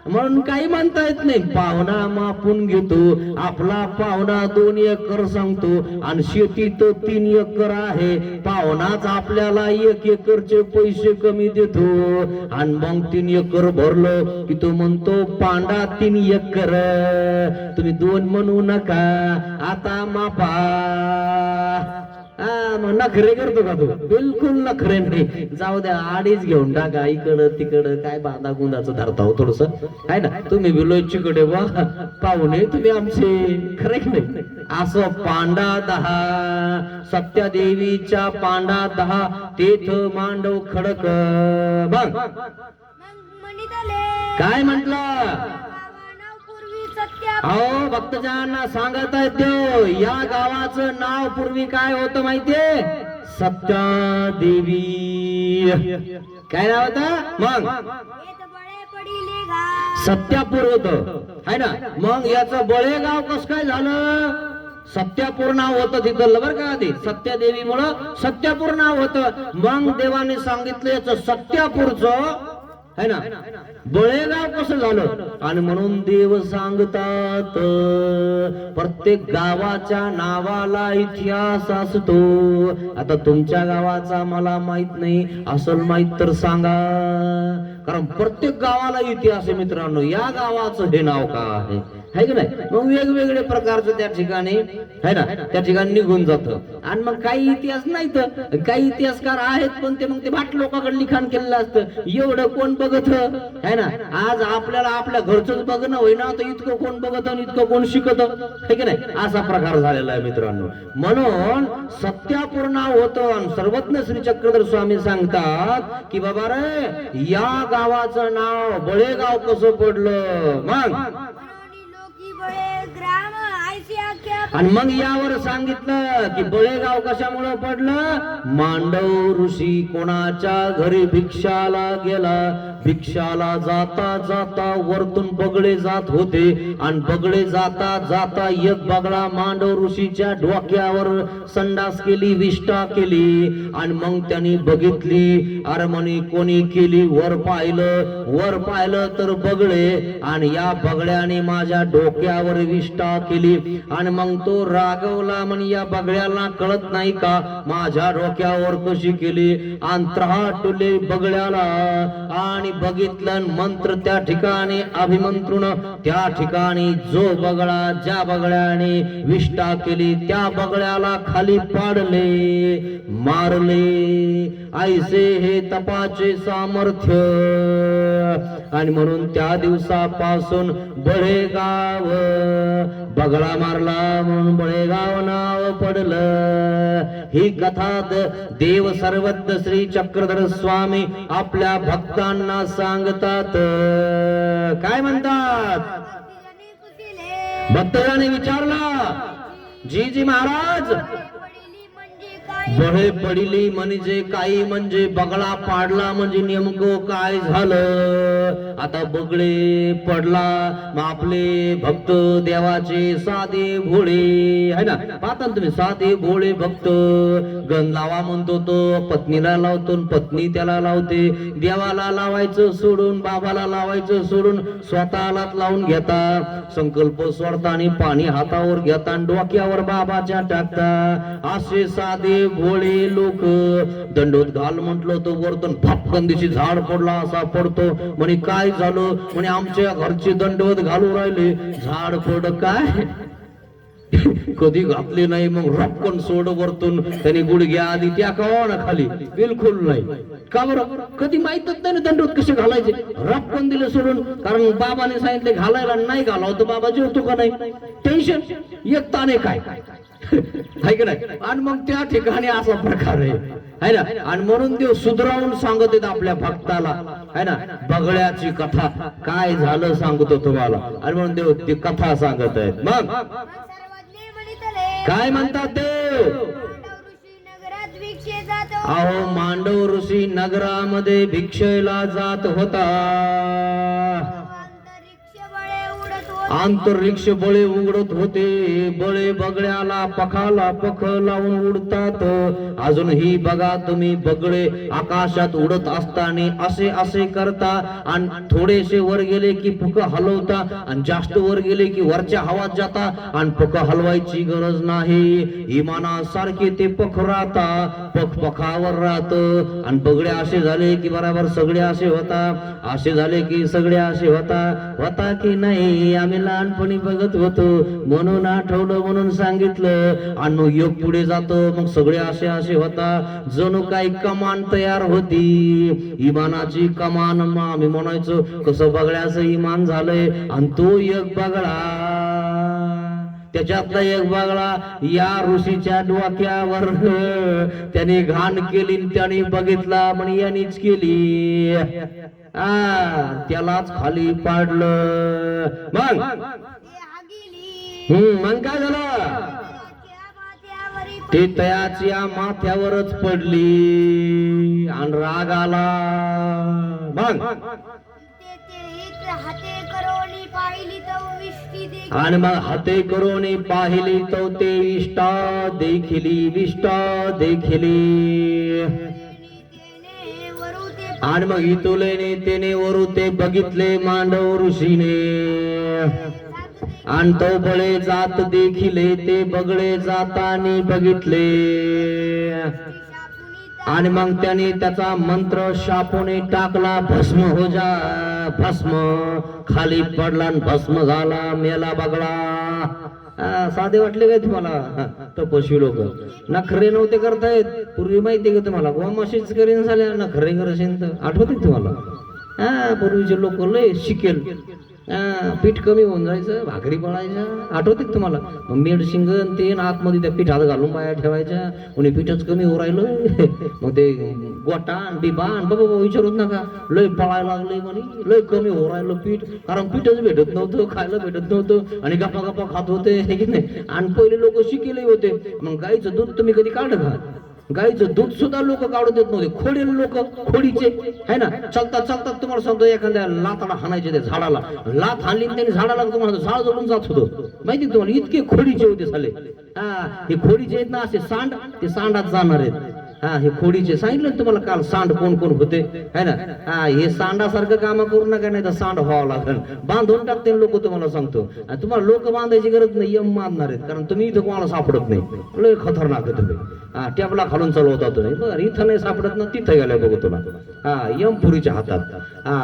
म्हणून काही म्हणता येत नाही. पाहुणा मापून घेतो. आपला पाहुणा 2 एकर सांगतो आणि शेती तर 3 एकर आहे. पाहुणाच आपल्याला 1 एकरचे पैसे कमी देतो आणि मग 3 एकर भरलं की तो म्हणतो पांडा 3 एकर. तुम्ही 2 म्हणू नका, आता मापा. नखरे करतो का तू? बिलकुल नखरे नाही. जाऊ द्या, 2.5 घेऊन टाका. इकडं तिकडं काय बांधा गुंडाचं धरता हो थोडस, आहे ना. तुम्ही बिलोयचीकडे वा पाहुणे तुम्ही आमचे, खरे नाही. असं पांडा 10, सत्यादेवीच्या पांडा 10, तेथ मांडव खडक. मग काय म्हंटल? अहो भक्तजनांना सांगता येतो, या गावाचं नाव पूर्वी काय होतं माहितीये? सत्यादेवी. काय नाव होतं? मग सत्यापूर होत, है ना. मग याचं बळेगाव कस काय झालं? सत्यापूर नाव होतं तिथलं बरं का आधी. सत्यादेवी मुळे सत्यापूर नाव होतं. मग देवाने सांगितलं याचं सत्यापूरचं, है ना, बळेगाव कसं झालं. आणि म्हणून देव सांगतात प्रत्येक गावाच्या नावाला इतिहास असतो. आता तुमच्या गावाचा मला माहित नाही, असल माहित तर सांगा, कारण प्रत्येक गावाला इतिहास आहे मित्रांनो. या गावाचं हे नाव का आहे, है की नाही. मग वेगवेगळे प्रकारचं त्या ठिकाणी, है ना, त्या ठिकाणी निघून जात. आणि मग काही इतिहास नाही तर काही इतिहासकार आहेत, पण ते मग ते भाट लोकांकडे लिखाण केलेलं असतं. एवढं कोण बघत, है ना. आज आपल्याला आपल्या घरचंच बघणं होईना तर इतकं कोण बघत आणि इतकं कोण शिकत, है की नाही. असा प्रकार झालेला आहे मित्रांनो. म्हणून सत्यापूर नाव होतं. आणि सर्वज्ञ श्री चक्रधर स्वामी सांगतात की बाबा रे, या गावाचं नाव बळेगाव कसं पडलं. मग आणि मग यावर सांगितलं की बळेगाव कशामुळे पडलं. मांडव ऋषी कोणाच्या घरी भिक्षाला गेला. भिक्षाला जाता जाता वरतून बगळे जात होते आणि बगळे जाता जाता एक बगळा मांडव ऋषीच्या डोक्यावर संडास केली, विष्ठा केली. आणि मग त्यांनी बघितली, अरे म्हणे कोणी केली. वर पाहिलं तर बगळे, आणि या बगळ्याने माझ्या डोक्यावर विष्ठा केली. आणि मग तो रागवला, म्हणे या बगळ्याला कळत नाही का माझ्या डोक्यावर कशी केली. आणि त्राटले बगळ्याला आणि बघितलं. मंत्र त्या ठिकाणी अभिमंत्रून त्या ठिकाणी जो बगळा, ज्या बगळ्याने विष्ठा केली त्या बगळ्याला खाली पाडले, मारले. ऐसे हे तपाचे सामर्थ्य. आणि म्हणून त्या दिवसापासून बळेगाव, बगळा मारला म्हणून बळेगाव नाव पडलं. ही कथा देव सर्वज्ञ श्री चक्रधर स्वामी आपल्या भक्तांना सांगतात. काय म्हणतात? भक्तांनी विचारला, जी महाराज, बळे पडली म्हणजे काही, म्हणजे बगळा पाडला म्हणजे नेमकं काय झालं. आता बगळे पडला, मग आपले भक्त देवाचे साधे भोळे, है ना. पाहता तुम्ही, साधे भोळे भक्त गण लावा म्हणतो तो, पत्नीला लावतो, पत्नी त्याला लावते. देवाला लावायचं सोडून, बाबाला लावायचं सोडून स्वतःलाच लावून घेता. संकल्प सोडता आणि पाणी हातावर घेता आणि डोक्यावर बाबाच्या टाकता. असे साधे भोळे लोक. दंडोत घाल म्हटलं तो वरतून फापकन दिशी झाड पडला असा पडतो. म्हणे काय झालं. म्हणे आमच्या घरचे दंडवत घालू राहिले. झाड पड काय कधी घातली नाही. मग रपकन सोड वरतून त्याने गुडघ्या आधी त्या कवाना खाली बिलकुल नाही. का बरं? कधी माहितच नाही ना दंडवत कसे घालायचे. रपकन दिले सोडून, कारण बाबाने सांगितले घालायला, नाही घालावं तर बाबा जेवतो का नाही. टेन्शन एक ताने काय आहे का नाही. आणि मग त्या ठिकाणी असा प्रकार आहे ना. आणि म्हणून देव सुधरावून सांगत आहेत आपल्या भक्ताला, आहे ना, बगळ्याची कथा काय झालं सांगतो तुम्हाला. आणि म्हणून देव ती कथा सांगत आहेत. मग काय म्हणतात देव? अहो मांडव ऋषी नगरामध्ये भिक्षेला जात होता. अंतरिक्ष बळे उघडत होते. बळे बगड्याला पखाला पख लावून उडतात. अजूनही बघा तुम्ही बगळे आकाशात उडत असताना असे असे करता, आणि थोडेसे वर गेले की पख हलवता, आणि जास्त वर गेले की वरच्या हवात जाता, आणि पख हलवायची गरज नाही. इमानासारखे ते पख राहता, पख पखावर राहत. आणि बगडे असे झाले की बरोबर सगळे असे होता, असे झाले की सगळे असे होता की नाही. आम्ही लहानपणी बघत होतो म्हणून आठवलं, म्हणून सांगितलं. आणि योग पुढे जातो, मग सगळे असे असे होता. जणू काही कमान तयार होती, इमानाची कमान. मग आम्ही म्हणायचो कसं बगड्याचं इमान झालंय. आणि तो एक बगळा, त्याच्यातला एक बगळा या ऋषीच्या डोक्यावर त्याने घाण केली, त्याने बघितला म्हणे यानीच केली. त्यालाच खाली पाडलं. मग मग काय झालं? ते तयाच्या माथ्यावरच पडली आणि राग आला. मग आणि मग हाते करून पाहिली तो ते इष्टा देखिली विष्टा देखिली. आणि मग इतुलेने त्याने वरू ते बघितले मांडव ऋषीने. आणि तो बळे जात देखिले ते बगळे जातानी बघितले. आणि मग त्याने त्याचा मंत्र शापूने टाकला, भस्म हो जा. भस्म खाली पडला, भस्म झाला, मेला बगळा. साधे वाटले काय तुम्हाला? तपस्वी लोक नखरे नव्हते करतायत. पूर्वी माहिती का तुम्हाला, गोमाशीच करीन झाल्या नखरे करशील तर आठवते तुम्हाला? पूर्वीचे लोक लय शिकेल. पीठ कमी होऊन जायचं, भाकरी पडायच्या, आठवते तुम्हाला? मेड शिंगण ते आतमध्ये त्या पिठात घालून पाया ठेवायच्या. कोणी पीठच कमी हो राहिलं, मग ते गोटा डिबा बाबा विचारूच नका, लय पळायला लागले म्हणे, लय कमी हो राहिलं पीठ. कारण पीठच भेटत नव्हतं, खायला भेटत नव्हतं, आणि गप्पा गप्पा खात होते की नाही. आणि पहिले लोक शिकेले होते. मग गाईचं दूध तुम्ही कधी काढलं का? गाईचं दूध सुद्धा लोक काढू देत नव्हते. खोडेल लोक, खोडीचे आहे ना. चालतात चालतात तुम्हाला सांगतो, एखाद्या लाताला हाणायचे त्या झाडाला, लात हाणली त्यांनी झाडाला, तुम्हाला झाड जळून जात होतं माहिती तुम्हाला. इतके खोडीचे होते साले. हे खोडीचे आहेत ना असे सांड, ते सांडात जाणार आहेत. हे खोडीचे सांगितलं तुम्हाला काल, सांड कोण कोण होते है ना. हे सांडासारखं काम करू नका, नाही तर सांड व्हावं लागेल. बांधून टाकते लोक, तुम्हाला सांगतो. तुम्हाला लोक बांधायची गरज नाही, यम बांधणार आहेत. कारण तुम्ही इथं कोणाला सापडत नाही, लय खतरनाक आहे तुम्ही. टेबला खालून चालवता तुम्ही. बरं इथं नाही सापडत ना, तिथं गेल्या बघू तुला. यमपुरीच्या हातात.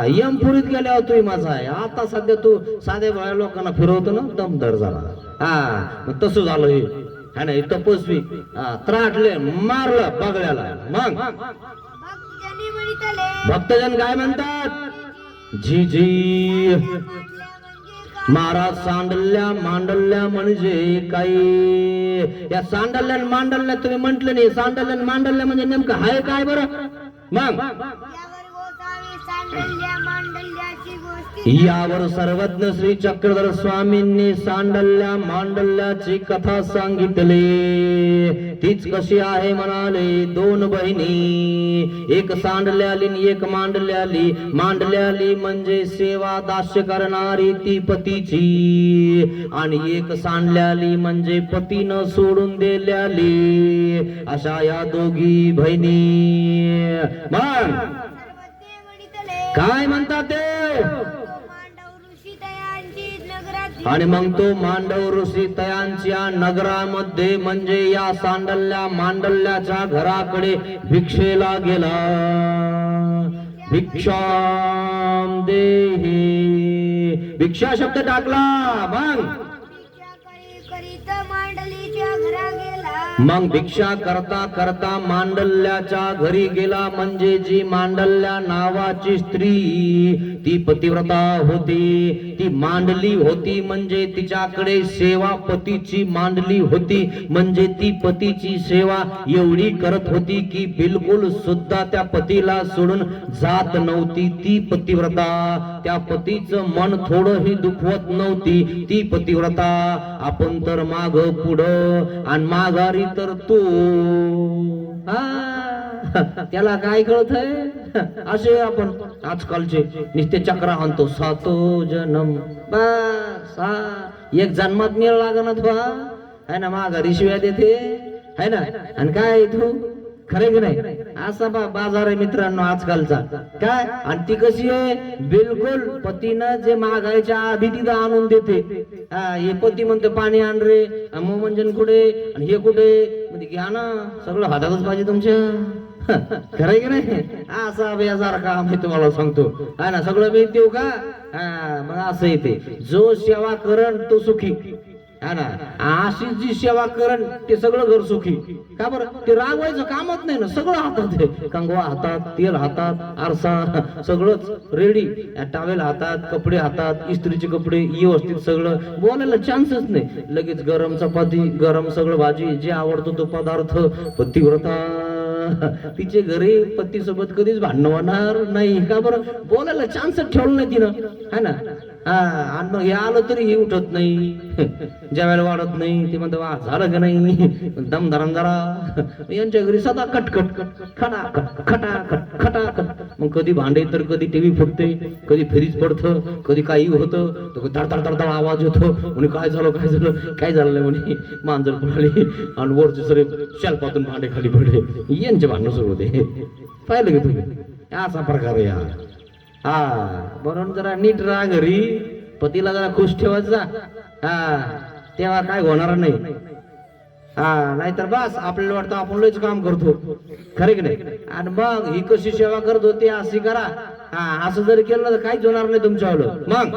यमपुरीत गेल्यावर तुम्ही माझा आहे. आता सध्या तू साध्या भळ्या लोकांना फिरवतो ना, दमदार झाला. मग तसं झालं हे है ना. तपस्वी त्राटले, मारलं बगळ्याला. मग भक्तजन काय म्हणतात? जी जी महाराज, सांडल्या मांडल्या म्हणजे काही. या सांडल्या मांडल्या तुम्ही म्हंटल नाही. सांडल्या मांडल्या म्हणजे नेमकं आहे काय बरं? मग यावर सर्वज्ञ श्री चक्रधर स्वामींनी सांडल्या मांडल्याची कथा सांगितली. तीच कशी आहे म्हणाले. दोन बहिणी, एक सांडल्याली एक मांडल्याली. मांडल्याली म्हणजे सेवा दास्य करणारी ती पतीची, आणि एक सांडल्याली म्हणजे पतीनं सोडून दिल्याली. अशा या दोघी बहिणी. मग काय म्हणतात ते? आणि मग तो मांडव ऋषी तयांच्या नगरामध्ये म्हणजे या सांडल्या मांडल्याच्या घराकडे भिक्षेला गेला. भिक्षाम देही, भिक्षा शब्द टाकला. मग करीत मांडली मग भिक्षा करता करता मांडल्याच्या घरी गेला, म्हणजे जी मांडल्या नावाची स्त्री ती पतिव्रता होती, ती मांडली होती म्हणजे तिच्याकडे सेवा पतीची मांडली होती, म्हणजे ती पतीची सेवा एवढी करत होती की बिलकुल सुद्धा त्या पतीला सोडून जात नव्हती. ती पतिव्रता, त्या पतीचं मन थोडंही दुखवत नव्हती ती पतिव्रता. आपण तर माग पुढं आणि माघारी तर तू, त्याला काय कळत आहे? असे आपण आजकालचे नुसते चक्रा आणतो, सातो जन्म बस, एक जन्मात मेळ लागणार तो है ना, माघारी शिव्या देते है ना. आणि काय तू खरे की नाही, असा बाजार आहे मित्रांनो आजकालचा. काय आणि ती कशी आहे, बिलकुल पतीनं जे मागायच्या आधी तिथं आणून देते. हे पती म्हणते पाणी आण रे, मंजन कुठे आणि हे कुठे, म्हणजे घ्या ना, सगळं हातातच पाहिजे तुमच्या. खरंय की नाही, असा बेजार काम आहे तुम्हाला सांगतो है ना. सगळं मी देऊ का, मग असं येते. जो सेवा करण तो सुखी है ना, अशी जी सेवा करण ते सगळं घर सुखी. का बरं, ते रागवायचं कामच नाही ना, सगळं हातात आहे. कंगवा हातात, तेल हातात, आरसा सगळंच रेडी, टावेल हातात, कपडे हातात, इस्त्रीचे कपडे व्यवस्थित, सगळं बोलायला चान्सच नाही. लगेच गरम चपाती, गरम सगळं भाजी, जे आवडतो तो पदार्थ. पतिव्रता, तिचे घरी पती सोबत कधीच भांडण होणार नाही. का बरं, बोलायला चान्सच ठेवलं नाही तिनं है ना. आणि मग हे आलं तरी हे उठत नाही, ज्यावेळेला वाढत नाही ते म्हणतो वा झालं का नाही, दम धरण जरा. यांच्या घरी सदा कटकट खटाखट खटाखट खटाखट. मग कधी भांडे तर कधी टीव्ही फुटते, कधी फ्रीज पडतं, कधी काही होतं, तर धडधड धडधड आवाज येतो. म्हणे काय झालं काय झालं काय झालं नाही, म्हणे मांजर पडली आणि वरचे सरे शेल्पातून भांडे खाली पडले. यांचे भांडणं सुरू होते. पाहिलं की तुम्ही, असा प्रकार आहे हा. म्हणून जरा नीट राहा घरी, पतीला जरा खुश ठेवायचा, तेव्हा काय होणार नाही. नाहीतर बस आपल्याला वाटतं आपण लयच काम करतो, खरे की नाही. आणि मग ही कशी सेवा करत होती अशी करा, असं जर केलं तर काहीच होणार नाही तुमच्यावर. मग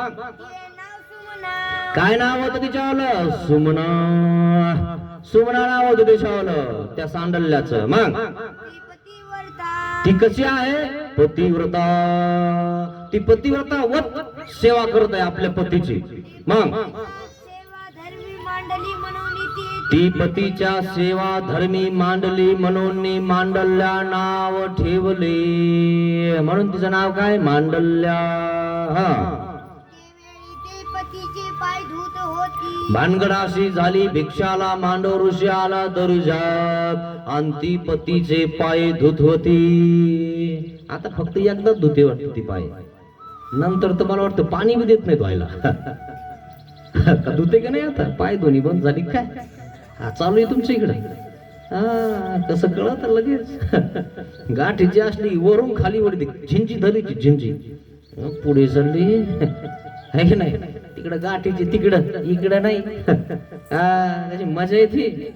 काय नाव होतं तिच्यावालं, सुमना. सुमना नाव होतं तिच्यावालं त्या सांडल्याचं. मग ती कशी आहे, पतिव्रता. ती पतिव्रता वत सेवा करत आहे आपल्या पतीची. मग ती पतीच्या सेवा धर्मी मांडली म्हणून मांडल्या नाव ठेवले, म्हणून तिचं नाव काय, मांडल्या. भानगड अशी झाली, भिक्षाला मांडव ऋषी आला दर्जात आणि ती पतीचे पाय धुत होती. आता फक्त एकदाच धुते वाटते ती पाय, नंतर तर मला वाटतं पाणी बी देत नाही धुवायला. धुते का नाही आता, पाय दोन्ही बंद झाली काय. चालू आहे तुमच्या इकडे, कसं कळत तर लगेच. गाठीची असली वरून खाली वडते, झिंजी धरीची झिंजी पुढे चालली आहे की नाही. तिकडं गाठीची तिकडं, इकडं नाही. त्याची मजा येते.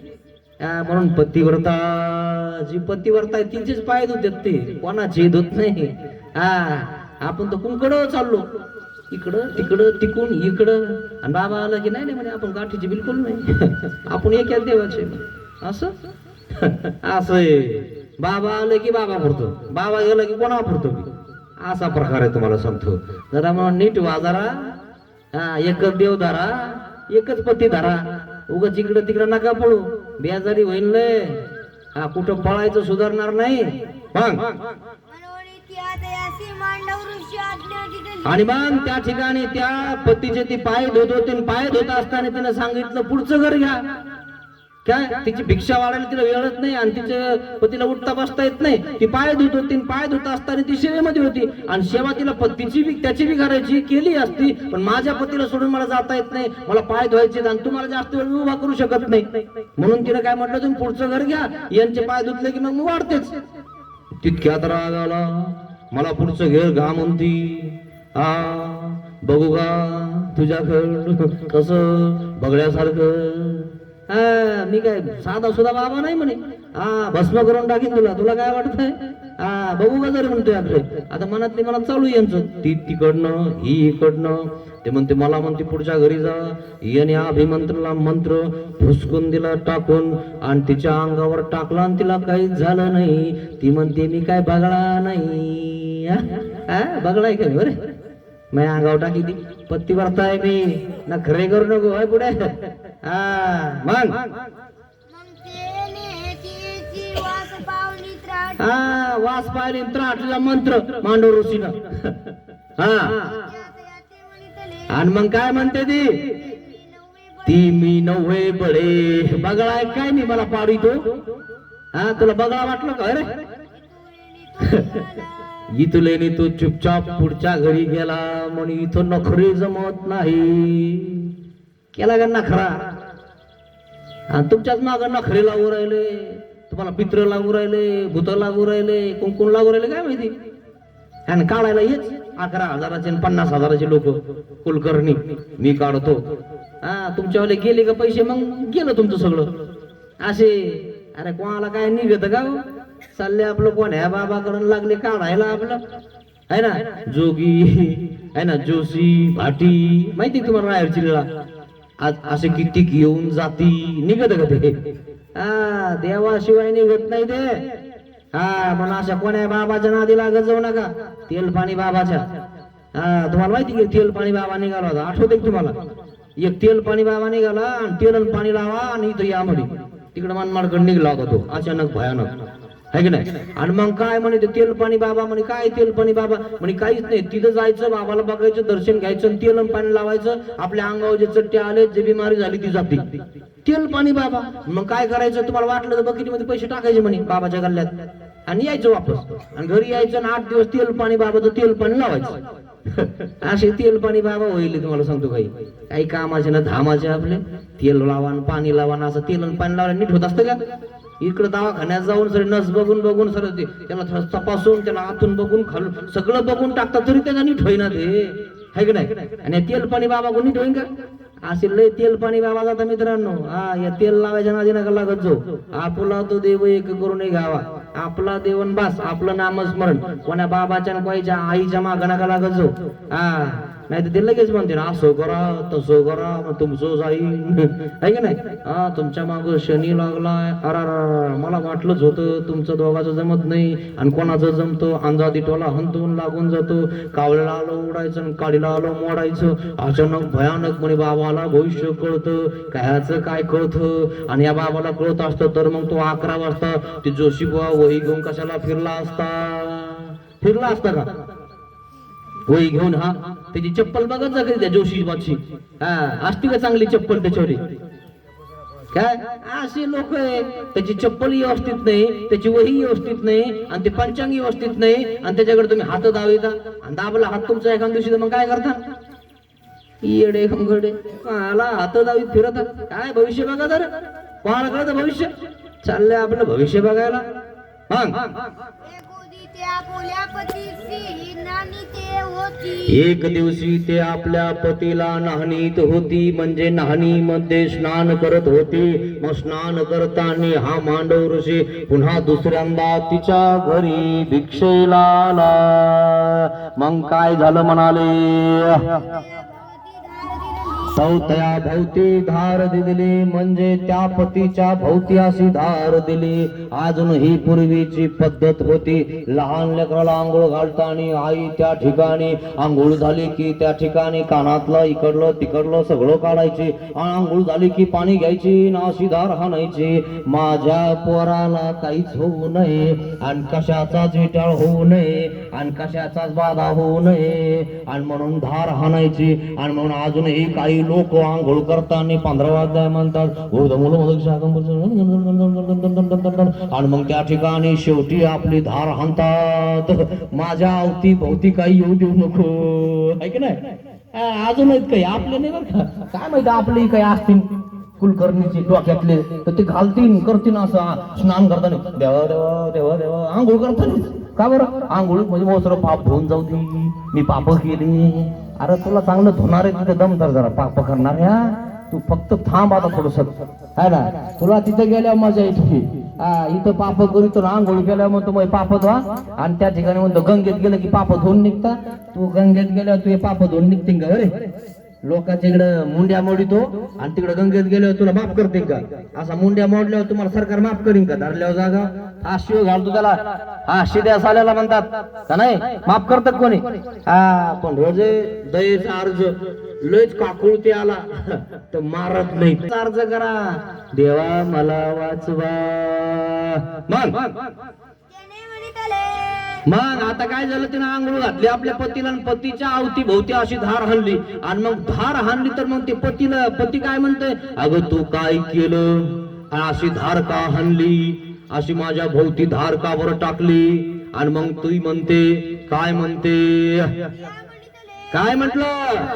म्हणून पतिव्रता, जी पतिव्रता आहे तिचेच पाय धुतात, ते कोणाचे धुत नाही. आपण तर कुंकडं चाललो, इकडं तिकडं तिकून इकडं. आणि बाबा आला की नाही म्हणे आपण गाठीची बिलकुल नाही, आपण एकाच देवाचे. असं असं आहे. बाबा आलं की बाबा फुरतो, बाबा गेला की कोणा फुरतो. असा प्रकार आहे तुम्हाला सांगतो. जरा मग नीट वाजारा, एकच देव धरा, एकच पती धरा. उगाच इकडं तिकडं नका पळू, बेजारी होईल लय. कुठं पळायचं सुधारणार नाही. मग आणि मग त्या ठिकाणी त्या पतीचे ती पाय धुत होते. पाय धुत असताना तिने सांगितलं पुढचं घर घ्या. काय, तिची भिक्षा वाढायला तिला वेळच नाही आणि तिच्या पतीला उठता बसता येत नाही. ती पाय धुत होती, पाय धुत असताना ती सेवेमध्ये होती आणि सेवा तिला तिची बी त्याची बी करायची केली असती. पण माझ्या पतीला सोडून मला जाता येत नाही, मला पाय धुवायचे आणि तुम्हाला जास्त वेळ उभा करू शकत नाही. म्हणून तिने काय म्हटलं, तुम्ही पुढचं घर घ्या, यांचे पाय धुतले की मग वाढतेच. तितक्यात राग आला, मला पुढचं घर घा म्हणती. बघू का तुझ्याकडं कसं बघण्यासारखं. हा मी काय साधा सुद्धा बाबा नाही म्हणे. हा भस्म करून टाकीन तुला, तुला काय वाटतंय? हा बघू का जरी म्हणतोय आपले. आता मनातली मनात चालू आहे यांचं, ती तिकडनं ही इकडनं. ते म्हणते मला म्हणते पुढच्या घरी जा, याने अभिमंत्रला मंत्र फुसकून दिला टाकून आणि तिच्या अंगावर टाकला आणि तिला काहीच झालं नाही. ती म्हणते मी काय बगळा नाही. हा बगळाय काय बरे मी अंगावर टाकी ती पत्ती भरताय मी ना, खरे करू नको होय पुढे. हा मग हा वास पाहिली त्राटला मंत्र मांडव ऋषीनं. हा आणि मग काय म्हणते ती मी नव्हे बडे बगळाय काय मी मला पाडितो. हा तुला बगळा वाटलं का रे? इथलेनी तो चुपचाप पुढच्या घरी गेला म्हणे इथं नखरे जमत नाही. केला का नखरा? तुमच्याच माग नखरे लागू राहिले, तुम्हाला पित्र लागू राहिले, भूत लागू राहिले, कुंकुम लागू राहिले काय माहिती. आणि काढायला हेच 11,000चे 50,000चे लोक कुलकर्णी मी काढतो. हा तुमच्यावाले गेले का पैसे मग गेलं तुमचं सगळं. असे अरे कोणाला काय निघत का चालले आपलं कोण्या बाबाकडून लागले काढायला आपलं आहे ना. जोगी आहे ना, जोशी भाटी माहिती तुम्हाला रायरची लीळा. आज असे किती येऊन जाती निघत का ते? हा देवाशिवाय निघत नाही ते. हा म्हणून अशा कोण्या बाबाच्या नादी लागत जाऊ नका. तेल पाणी बाबाच्या. हा तुम्हाला माहिती की तेल पाणी बाबा निघाला होता, आठवते की तुम्हाला? एक तेल पाणी बाबा निघाला आणि तेल आणि पाणी लावा आणि इथं यामध्ये तिकडे मनमाडकडे निघला होता तो अचानक भयानक है की नाही. आणि मग काय म्हणे ते तेल पाणी बाबा म्हणे काय तेल पाणी बाबा म्हणे काहीच नाही. तिथं जायचं बाबाला बघायचं, दर्शन घ्यायचं, तेल आणि पाणी लावायचं. आपल्या अंगावर जे चट्टे आले, जे बिमारी झाली ती जाते. तेल पाणी बाबा. मग काय करायचं तुम्हाला वाटलं तर बकेटीमध्ये पैसे टाकायचे म्हणे बाबाच्या गल्ल्यात आणि यायचं वापस. आणि घरी यायचं आणि 8 दिवस तेल पाणी बाबाचं तेल पाणी लावायचं. असे तेल पाणी बाबा होईल तुम्हाला सांगतो. काही कामाचे ना धामाचे आपले तेल लावा पाणी लावा असं तेल आणि पाणी लावायला नीट होत असतं का? इकडे दवाखान्यात जाऊन सर नस बघून बघून सर त्याला तपासून त्याला आतून बघून खालून सगळं बघून टाकतात तरी त्याचा नीट होईना ते है की नाही. आणि तेल पाणी बाबा कोण नीट होईन का? असे लय तेल पाणी बाबा जाता मित्रांनो. हा या तेल लावायच्या नादी नका लागत जाऊ. आपला तो देव एक करून गावा, आपला देवन बास, आपलं नामस्मरण. कोणा बाबाच्या कोणाच्या आईच्या माग नका लागत जाऊ. हा नाही तर ते लगेच म्हणते ना असं करा तसं करा मग तुमचं जाईल आहे की नाही. हा तुमच्या माग शनी लागलाय. अरा मला वाटलंच होतं तुमचं दोघाचं जमत नाही आणि कोणाचं जमतं. अंजादी टोला हंतून लागून जातो. कावळ्याला आलं उडायचं आणि काडीला आलं मोडायचं. अचानक भयानक म्हणे बाबाला भविष्य कळतं. कायचं काय कळतं आणि या बाबाला कळत असतं तर मग तो 11 वाजता ते जोशी बुवा वही घेऊन कशाला फिरला असता का? वही घेऊन हा त्याची चप्पल बघत जा कधी त्या जोशी बाची. हा असती का चांगली चप्पल त्याच्यावर? काय असे लोक आहे त्याची चप्पल व्यवस्थित नाही, त्याची वही व्यवस्थित नाही आणि ते पंचांग व्यवस्थित नाही आणि त्याच्याकडे तुम्ही हात दाविता आणि दाबला हात तुमचा एखाद दिवशी मग काय करता? येडे खंगडे मला हात दावीत फिरत काय भविष्य बघा तर कोणाला कळत भविष्य? चाललंय आपलं भविष्य बघायला. एक दिवशी ते आपल्या पतीला नाहनीत होती म्हणजे नाहनी मध्ये स्नान करत होती. मग स्नान करताना हा मांडव ऋषी पुन्हा दुसऱ्यांदा तिच्या घरी भिक्षेला आला. मग काय झालं म्हणाले? चौथ्या भोवती धार दिली म्हणजे त्या पतीच्या भोवती अशी धार दिली. अजून ही पूर्वीची पद्धत होती. लहान लेकराला आंघोळ घालताना आई त्या ठिकाणी आंघोळ झाली की त्या ठिकाणी कानातलं इकडलं तिकडलं सगळं काढायची. आंघोळ झाली की पाणी घ्यायची ना अशी धार हाणायची. माझ्या पोराला काहीच होऊ नये आणि कशाचाच विटाळ होऊ नये आणि कशाचाच बाधा होऊ नये आणि म्हणून धार हाणायची. आणि म्हणून अजूनही काही लोक आंघोळ करताना 15वा अध्याय म्हणतात आणि मग त्या ठिकाणी शेवटी आपली धार हाणतात. माझ्या अवती भोवती काही येऊ देऊ नको आहे की नाही. अजून काही आपले नाही बरं का. काय माहिती आपले काही असतील कुलकर्णीचे डोक्यातले तर ते घालतील करतील असं स्नान करताना देवा देवा देवा देवा आंघोळ करताना. का बरं? आंघोळ म्हणजे मोसर पाप धुवून जाऊ दे, मी पाप केले. अरे तुला चांगलं धुणार आहे तिथे दम धर जरा पाप करणार. तू फक्त थांब आता थोडस है ना, तुला तिथे गेल्यावर मजा येते. इथं पाप करीतो ना, आंघोळ केल्यावर म्हणतो मग पाप धुवा, आणि त्या ठिकाणी म्हणतो गंगेत गेलं की पाप धुवून निघता. तू गंगेत गेल्यावर तू हे पाप धुवून निघतील का बरे? लोकांच्या इकडं मुंड्या मोडितो आणि तिकडे गंगेत गेल्यावर तुला माफ करते का? असा मुंड्या मोडल्यावर तुम्हाला सरकार माफ करीन का? धरल्यावर जागा हा शिव घालतो त्याला, हा शिद्या साल्याला म्हणतात का नाही? माफ करतात कोणी? पण रोज दयेचा अर्ज लयच काकुळते आला तर मारत नाही. अर्ज करा, देवा मला वाचवा. मग आता काय झालं, तिने आंघोळ घातली आपल्या पतीला, आणि पतीच्या अवती भोवती अशी धार हाणली, आणि मग धार हाणली तर मग ते पती काय म्हणतंय, अगं तू काय केलं, अशी धार का हाणली, अशी माझ्या भोवती धार का बरं टाकली? आणि मग तू म्हणते, काय म्हणते, काय म्हटलं,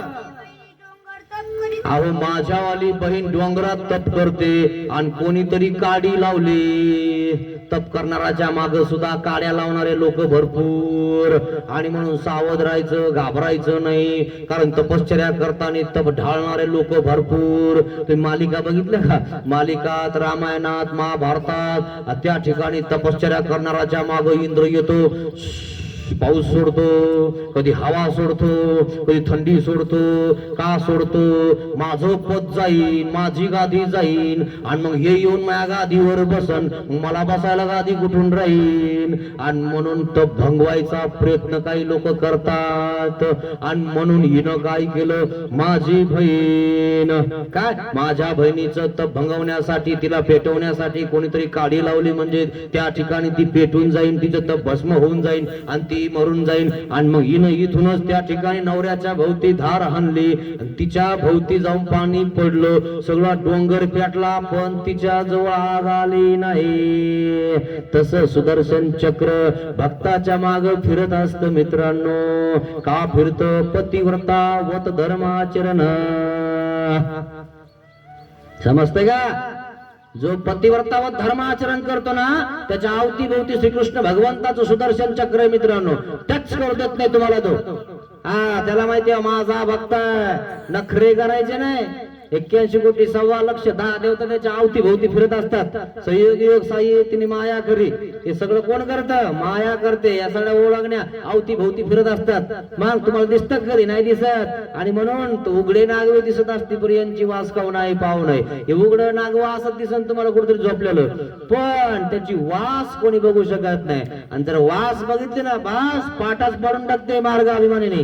अहो माझ्यावाली बहीण डोंगरात तप करते आणि कोणीतरी काडी लावली. तप करणाराच्या माग सुद्धा काड्या लावणारे लोक भरपूर, आणि म्हणून सावध राहायचं, घाबरायचं नाही, कारण तपश्चर्या करताना तप ढाळणारे लोक भरपूर. तुम्ही मालिका बघितल्या का? मालिकात, रामायणात, महाभारतात त्या ठिकाणी तपश्चर्या करणाराच्या माग इंद्र येतो, पाऊस सोडतो, कधी हवा सोडतो, कधी थंडी सोडतो. का सोडतो? माझं पद जाईन, माझी गादी जाईन, आणि मग हे येऊन माझ्या गादीवर बसन, मला बसायला गादी कुठून राहीन. आणि म्हणून तप भंगवायचा प्रयत्न काही लोक करतात. आणि म्हणून हिनं काय केलं, माझी बहीण, काय माझ्या बहिणीचं तप भंगवण्यासाठी, तिला पेटवण्यासाठी कोणीतरी काडी लावली, म्हणजे त्या ठिकाणी ती पेटून जाईन, तिचं तप भस्म होऊन जाईन आणि ती मरून जाईल. आणि मग हिनं इथूनच त्या ठिकाणी नवऱ्याच्या भोवती धार हाणली, तिच्या भोवती जाऊन पाणी पडलं, सगळा डोंगर पेटला, पण तिच्या जवळ आग आली नाही. तसं सुदर्शन चक्र भक्ताच्या माग फिरत असत मित्रांनो. का फिरत? पतिव्रता वत धर्माचरण. समजते का? जो पतिव्रतावत धर्माचरण करतो ना, त्याच्या अवतीभोवती श्रीकृष्ण भगवंताचं सुदर्शन चक्र आहे मित्रांनो. टच करू देत नाही तुम्हाला तो. त्याला माहितीये माझा भक्त, नखरे करायचे नाही. 81 कोटी 1.25 लाख 10 देवता त्याच्या अवतीभोवती फिरत असतात. संयोग योग साई तिने माया करी, हे सगळं कोण करतं? माया करते. या सगळ्या ओळखण्या अवतीभोवती फिरत असतात. मग तुम्हाला दिसतं कधी? नाही दिसत. आणि म्हणून तो उघडे नागवे दिसत असते, पण यांची वास खाऊ नाही पाहू नये. हे उघडं नागवा असत दिसन तुम्हाला कुठेतरी झोपलेलं, पण त्याची वास कोणी बघू शकत नाही. आणि जर वास बघितले ना, बास पाटाच पडून टाकते मार्ग अभिमानीने.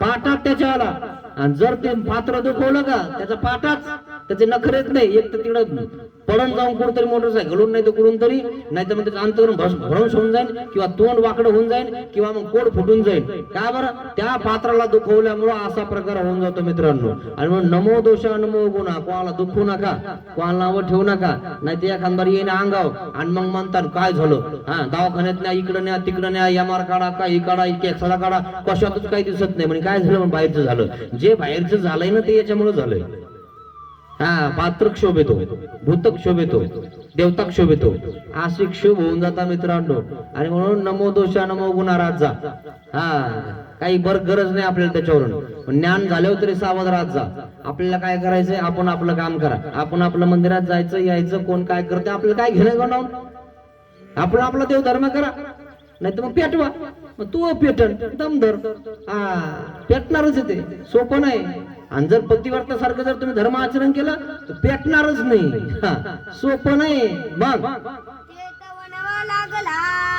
पाटात त्याच्याला. आणि जर ते पात्र दुखवलं का, त्याचा पाठाच, त्याचे नखरेच नाही. एक तर तिकडं पडून जाऊन कुठतरी मोटरसायकलून, नाही तर कुठून तरी, नाही तर मग त्याचं अंतकरण भ्रंश होऊन जाईल, किंवा तोंड वाकडं होऊन जाईल, किंवा मग कोड फुटून जाईल. का बरं? त्या पात्राला दुखवल्यामुळं असा प्रकार होऊन जातो मित्रांनो. आणि म्हणून नमो दोषा नमो गुणा, कोणाला दुखवू नका, कोणाला नावं ठेवू नका, नाही ते एखादबारी येईन अंगाव आणि मग म्हणतात काय झालं, दवाखान्यात न्या, इकडं न्या, तिकडं न्या, एमआर काढा, काही काढा, केक्सला काढा, कशातच काही दिसत नाही. म्हणजे काय झालं? बाहेरचं झालं. जे बाहेरचं झालंय ना, ते याच्यामुळे झालंय. पात्र क्षोभ येतो, भूतक क्षोभ येतो, देवता क्षोभ येतो, अशी क्षोभ होऊन जाता मित्रांनो. आणि म्हणून नमो दोषा नमो गुणा राहत जा. काही गरज नाही आपल्याला त्याच्यावरून. ज्ञान झाल्यावर तरी सावध राहत जा. आपल्याला काय करायचंय, आपण आपलं काम करा, आपण आपलं मंदिरात जायचं यायचं, कोण काय करते आपल्याला काय घेणं गणावून. आपण आपला देव धर्म करा, नाही तर मग पेटवा. मग तू पेटन दमधर, पेटणारच ते, सोपं नाही. आणि जर पतिव्रता सारखं जर तुम्ही धर्म आचरण केलं तर पेटणारच नाही. सोपं नाही.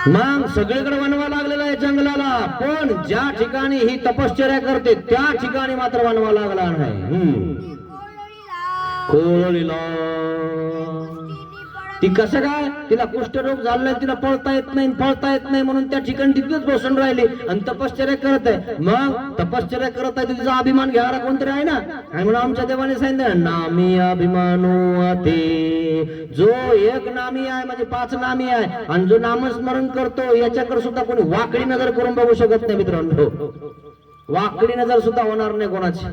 मग सगळीकडे वनवा लागलेला आहे जंगलाला, पण ज्या ठिकाणी ही तपश्चर्या करते त्या ठिकाणी मात्र वनवा लागला नाही. कोळीला ती कसं काय? तिला कुष्ठरोग झालाय, तिला पळता येत नाही, पळता येत नाही, म्हणून त्या ठिकाणी तिथेच बसून राहिली आणि तपश्चर्या करत आहे. मग तपश्चर्या करत आहे, तिचा अभिमान घ्यायला कोणतरी आहे ना. आणि म्हणून आमच्या देवाने सांगितलं, नामी अभिमानो अते. जो एक नामी आहे म्हणजे 5 नामी आहे, आणि जो नामस्मरण करतो याच्याकडे सुद्धा कोणी वाकडी नजर करून बघू शकत नाही मित्रांनो. वाकडी नजर सुद्धा होणार नाही कोणाची.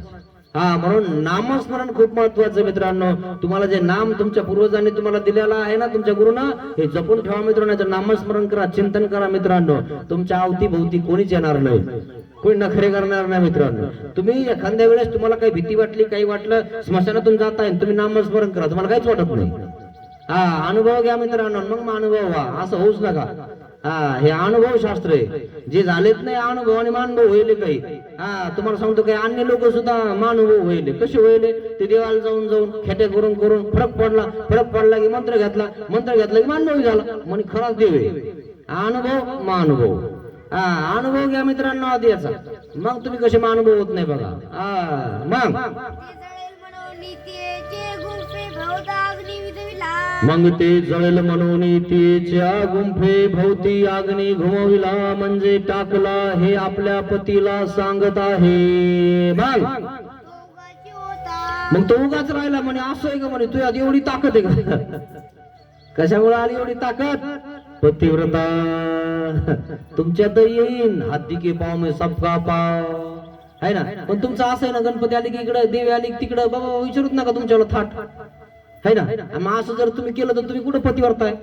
म्हणून नामस्मरण खूप महत्वाचं मित्रांनो. तुम्हाला जे नाम तुमच्या पूर्वजांनी तुम्हाला दिलेलं आहे ना, तुमच्या गुरुनं, हे जपून ठेवा मित्रांनो. नामस्मरण करा, चिंतन करा मित्रांनो. तुमच्या अवतीभोवती कोणीच येणार नाही, कोणी नखरे करणार नाही मित्रांनो. तुम्ही एखाद्या वेळेस तुम्हाला काही भीती वाटली, काही वाटलं, स्मशानातून जाताय तुम्ही नामस्मरण करा, तुम्हाला काहीच वाटत नाही. हा, अनुभव घ्या मित्रांनो, मग अनुभव व्हा, असं होऊच नका. हा, हे अनुभव शास्त्र आहे. जे झालेत नाही अनुभव आणि मानभव होईल काही. हा, तुम्हाला सांगतो काही अन्य लोक सुद्धा मानभव होईल. कसे होईल? ते देवाला जाऊन जाऊन खेटे करून करून फरक पडला की मंत्र घेतला की मानभव झाला, म्हणे खराच देव आहे. अनुभव मानुभव. हा, अनुभव घ्या मित्रांनो आधी याचा, मग तुम्ही कसे मानभव होत नाही बघा. हा, मग ते जळेल म्हणून तेच्या गुंफे भोवती अग्नी घुमविला, म्हणजे टाकला हे आपल्या पतीला सांगत आहे. मग तो उगाच राहिला म्हणे, असं आहे का म्हणे, तुझ्या एवढी ताकद आहे का? कशामुळे आली एवढी ताकद? पतिव्रता तुमच्यात येईन, हाती के पाव में सबका पाव आहे ना. पण तुमचं असं आहे ना, गणपती आली की इकडे, देवी आली की तिकडं, बाबा विचारूच नका तुमच्याला थाट है ना. मग असं जर तुम्ही केलं तर तुम्ही कुठं पतिव्रता आहे?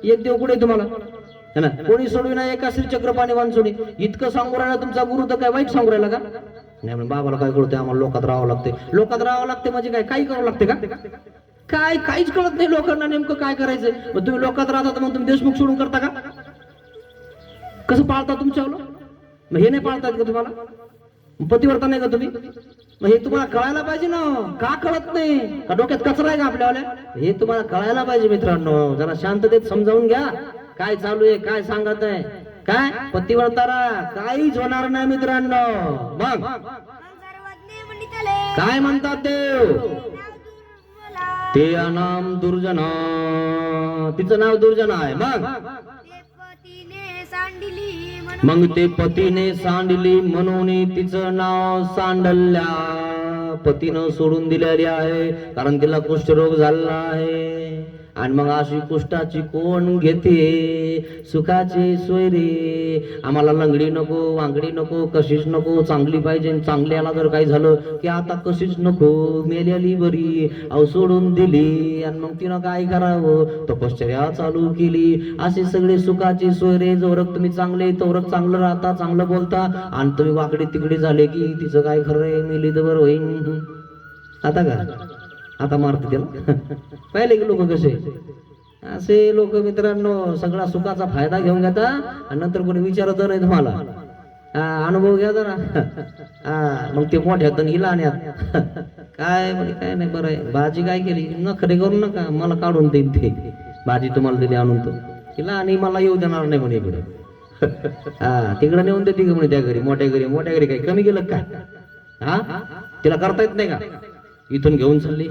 एक देव कुठे तुम्हाला है ना. कोणी सोडविना एका श्रीचक्र पाणी वांचुनी. इतकं सांगू राहिला तुमचा गुरु, तर काय वाईट सांगू राहिला का? नाही, बाबाला काय कळतंय, आम्हाला लोकात राहावं लागते. लोकात राहावं लागते म्हणजे काय, काही करावं लागते का? काय काहीच कळत नाही लोकांना नेमकं काय करायचंय. मग तुम्ही लोकात राहता, मग तुम्ही देशमुख सोडून करता का? कसं पाळता तुमच्यावर? मग हे नाही पाळतात का तुम्हाला? पतिव्रता नाही का तुम्ही? मग हे तुम्हाला कळायला पाहिजे ना. का कळत नाही? का डोक्यात कचरा आहे का आपल्याला? हे तुम्हाला कळायला पाहिजे मित्रांनो. जरा शांततेत समजावून घ्या काय चालू आहे, काय सांगत आहे. काय पतिव्रताला काहीच होणार नाही मित्रांनो. मग काय म्हणतात देव? ते नाम दुर्जना, तिचं नाव दुर्जना आहे. मग ते पतीने सांडली म्हणून तिचं नाव सांडल्या. पतीनं सोडून दिलेली आहे कारण तिला कुष्ठरोग झाला आहे. आणि मग अशी कुष्ठाची कोण घेते? सुखाची सोय रे. आम्हाला लंगडी नको, वांगडी नको, कशीच नको, चांगली पाहिजे. चांगल्याला जर काही झालं की आता कशीच नको, मेलेली बरी. अहो सोडून दिली. आणि मग तिनं काय करावं? तपश्चर्या चालू केली. असे सगळे सुखाची सोय रे. जोरक तुम्ही चांगले तोरक चांगलं राहता, चांगलं बोलता. आणि तुम्ही वाकडे तिकडे झाले की तिचं काय खरं आहे? मेली तर बरं होईल. आता का आता मारते त्याला. पहिले की लोक कसे असे लोक मित्रांनो, सगळा सुखाचा फायदा घेऊन घेता आणि नंतर कोणी विचारत नाही तुम्हाला. अनुभव घ्या जरा. मग ते मोठ्यात हिला आणण्यात काय म्हणे, काय नाही बरं आहे. भाजी काय केली? नखरे करू नका, मला काढून देईन ते भाजी, तुम्हाला दिली आणून. तो हिला आणि मला येऊ देणार नाही म्हणे इकडे. तिकडे नेऊन देते का म्हणे त्या घरी, मोठ्या घरी काय कमी गेलं काय? तिला करता येत नाही का? इथून घेऊन चालली.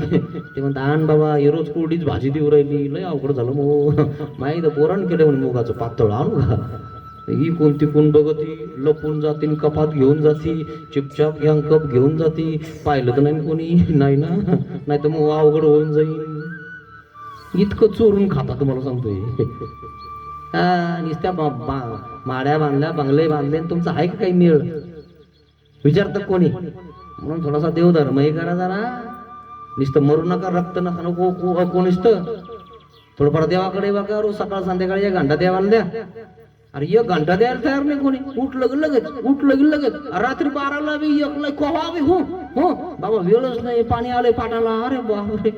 ते म्हणता आण बाबा, हे रोज कोरडीच भाजी देऊ राहिली, लय अवघड झालं. मग माहीत पोरण केलं म्हणे मुगाचं पातळ, आणू का? ही कोणती कोण बघती, लपून जाती, कपात घेऊन जाती, चिपचाप घ्या कप घेऊन जाती. पाहिलं तर नाही कोणी, नाही ना, नाही तर मग अवघड होऊन जाईल. इतकं चोरून खाता तुम्हाला सांगतोय. नुसत्या माड्या बांधल्या, बंगले बांधले, तुमचं आहे का काही मेळ? विचारतात कोणी? म्हणून थोडासा देवधर्म हे करा जरा. नुसतं मरू नका, रक्त नका नको नुसतं. थोडंफार देवाकडे बघा. रोज सकाळ संध्याकाळी 1 घंटा देवाला द्या. अरे 1 घंटा द्यायला तयार नाही कोणी. उठलं की लगेच रात्री 12ला बी 1ला कोहा बी. हो हो बाबा, वेळच नाही, पाणी आलंय पाटाला. अरे बापरे,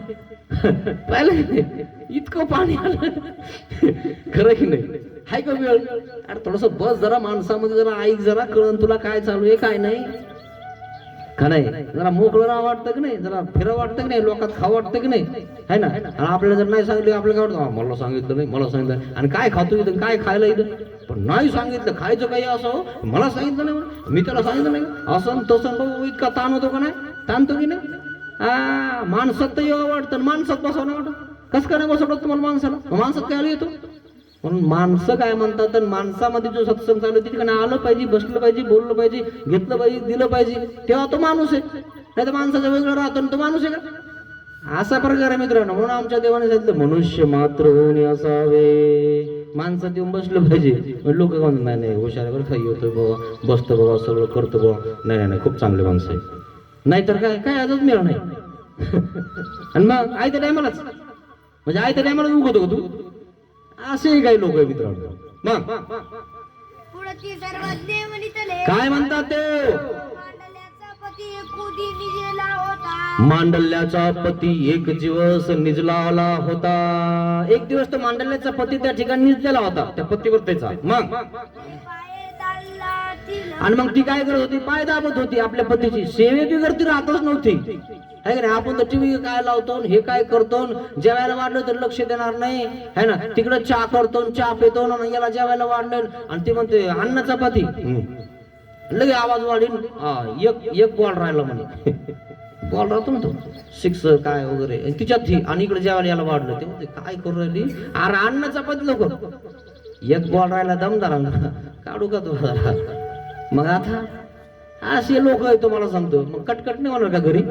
पाहिलं इतकं पाणी आलं. खरं की नाही? हाय का वेळ? अरे थोडस बस जरा, माणसामध्ये जरा ऐक, जरा कळण तुला काय चालू आहे काय नाही का नाही. जरा मोकळं राहा वाटतं की नाही, जरा फिरा वाटतं की नाही, लोकात खावं वाटतं की नाही, है ना. आणि आपल्याला जर नाही सांगितलं, आपल्याला काय वाटतं, मला सांगितलं नाही. आणि काय खातो इथं, काय खायला इथं? पण नाही सांगितलं, खायचं काही असं, मला सांगितलं नाही, मी त्याला सांगितलं नाही, असं तसं. भाऊ इतका ताण होतो का नाही? ताणतो की नाही? माणसात तर येवं वाटतं, माणसात बसवणं वाटतं. कसं काय नाही बसवत तुम्हाला माणसाला? माणसात काय आलं येतो? म्हणून माणसं काय म्हणतात, तर माणसामध्ये जो सत्संग चालू आहे तिथे आलं पाहिजे, बसलं पाहिजे, बोललं पाहिजे, घेतलं पाहिजे, दिलं पाहिजे, तेव्हा तो माणूस आहे. नाही तर माणसाचा वेगळं राहतो तो माणूस आहे का? असा प्रकार आहे मित्रांनो. म्हणून आमच्या देवाने सांगितलं मनुष्य मात्र होऊन असावे. माणसात येऊन बसलं पाहिजे. लोक काय म्हणतात, नाही हुशार बरं, खाई होतं बाबा, बसतं बाबा, सगळं करतो बाबा. नाही खूप चांगले माणसं आहे. नाहीतर काय आजच मिळणार नाही. आणि मग आयत्या टायमालाच, म्हणजे आयत्या टायमालाच उगवतो का तू? असे काही लोक आहे मित्रांनो. मग पुढची सर्वज्ञ म्हणितले काय म्हणतात ते? मांडल्याचा पती कुदी निजेला होता. मांडल्याचा पती एक दिवस निजलावला होता. एक दिवस तो मांडल्याचा पती त्या ठिकाणी निजलेला होता, त्या पतिव्रतेचा. मग पाये चालला तिला आणि मग ती काय करत होती? पाय दाबत होती आपल्या पतीची. सेवे बिगर ती राहतच नव्हती, है का नाही? आपण तर टीव्ही काय लावतो, हे काय करतो, जेवायला वाढलं तर लक्ष देणार नाही, है ना? तिकडे चहा करतो, चहा पितो, आणि याला जेवायला वाढलं आणि ती म्हणते अन्न चपाती, लगे आवाज वाढीन. एक बॉल राहिला म्हणे. बॉल राहतो ना तो सिक्स काय वगैरे, आणि तिच्यात ती, आणि इकडे जेवायला याला वाढलं. ते म्हणते काय करू राहिली? अरे अन्न चपाती लोक, एक बॉल राहिला दमदार, काढू का तुम्हाला? मग आता असे लोक आहे, तुम्हाला सांगतो. मग कटकट नाही होणार का घरी?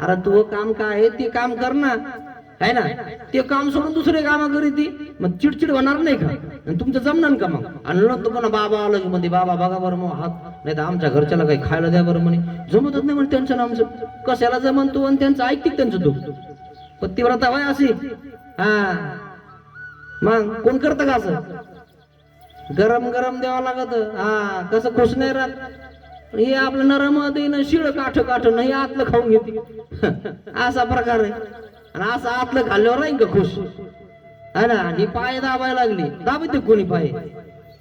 अरे तू काम काय आहे ते काम कर ना, है ना? ते काम सोडून दुसरे काम करी ती, मग चिडचिड होणार नाही का? आणि तुमचं जमणार का मग? आणि नंतर पण बाबा आलं की म्हणते बाबा बघा बरं मग हात, नाही तर आमच्या घरच्याला काही खायला द्या बरं म्हणे. जमतच नाही म्हणे त्यांचं आमचं. कशाला जमन तू? आणि त्यांचं ऐकतील त्यांचं तू. पतिव्रता वय अशी. हा मग कोण करतं का असं? गरम गरम द्यावं लागत. हा कसं खुश नाही राहत. हे आपलं नरम देणं शिळ काठ काठ नाही, आतलं खाऊन घेते. असा प्रकार आहे. आणि असं आतलं खाल्ल्यावर राहील का खुश? है ना? आणि पाय दाबायला लागली, दाबते कोणी पाय?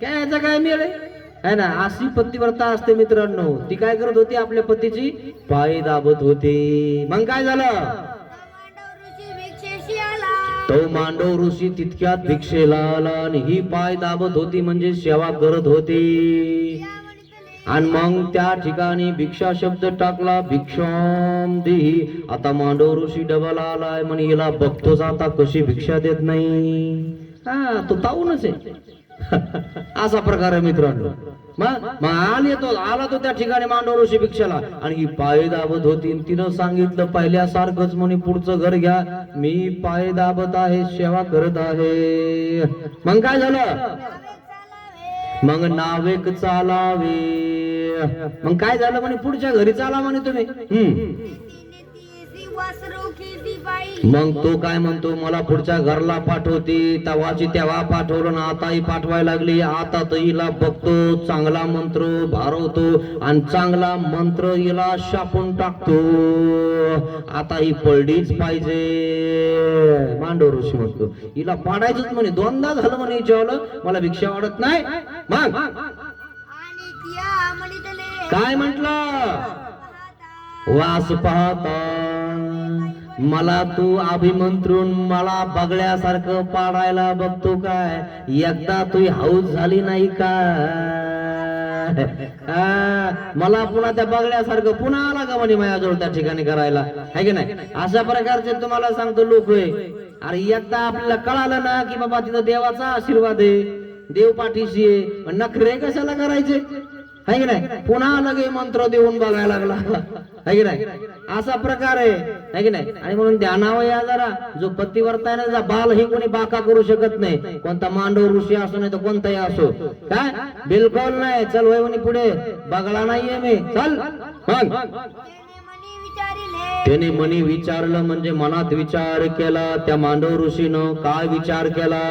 काय याचा काय मेळ आहे ना? अशी पतिव्रता असते मित्रांनो. ती काय करत होती? आपल्या पतीची पाय दाबत होती. मग काय झालं? मांडव ऋषी भिक्षेशी आला. तो मांडव ऋषी तितक्यात भिक्षेला आला, आणि ही पाय दाबत होती म्हणजे सेवा करत होती. या म्हणितले आणि मग त्या ठिकाणी भिक्षा शब्द टाकला, भिक्षाम देही. आता मांडव ऋषी डबल आलाय म्हणे, हिला बघतोच आता कशी भिक्षा देत नाही. हा तो ताऊनच आहे. असा प्रकार आहे मित्रांनो. मग आला तो त्या ठिकाणी मांडव ऋषी भिक्षाला, आणि ही पाय दाबत होती. तिनं सांगितलं पहिल्यासारखंच म्हणे, पुढचं घर घ्या, मी पाय दाबत आहे, सेवा करत आहे. मग काय झालं? चालावे मग नावेक चालावे. मग काय झालं म्हणे? पुढच्या घरी चाला म्हणे तुम्ही. नीती वासरू किती बाई. मग तो काय म्हणतो? मला पुढच्या घरला पाठवते. तवाची तेव्हा पाठवलं ना, आताही पाठवायला लागली. आता तर हिला बघतो, चांगला मंत्र भारवतो, आणि चांगला मंत्र हिला शापून टाकतो. आता ही पडलीच पाहिजे. मांडव ऋषी म्हणतो हिला पाडायचंच म्हणे. दोनदा झालं म्हणे हिच्यावलं, मला भिक्षा वाढत नाही. मग आणि किया म्हणितले काय म्हंटल? पाहता वास पाहता मला तू अभिमंत्रून मला बगड्यासारखं पाडायला बघतो काय? एकदा तू हौस झाली नाही का? मला पुन्हा त्या बगड्यासारखं पुन्हा आला का म्हणे माझ्याजवळ त्या ठिकाणी करायला, है की नाही? अशा प्रकारचे तुम्हाला सांगतो लोक आहे. अरे एकदा आपल्याला कळालं ना की बाबा तिथं देवाचा आशीर्वाद आहे, देव पाठीशी आहे, नखरे कशाला करायचे, है की नाही? पुन्हा लगे मंत्र देऊन बघायला लागला, है की नाही? असा प्रकार आहे की नाही? आणि म्हणून ध्यानावर या जरा. जो पतिव्रता आहे ना, बाल ही कोणी बाका करू शकत नाही. कोणता मांडव ऋषी असो नाही तर कोणताही असो, काय बिलकुल नाही. चल वय म्हणे पुढे, बघला नाहीये मी, चल. मग त्याने मनी विचारलं म्हणजे मनात विचार केला. त्या मांडव ऋषीनं काय विचार केला?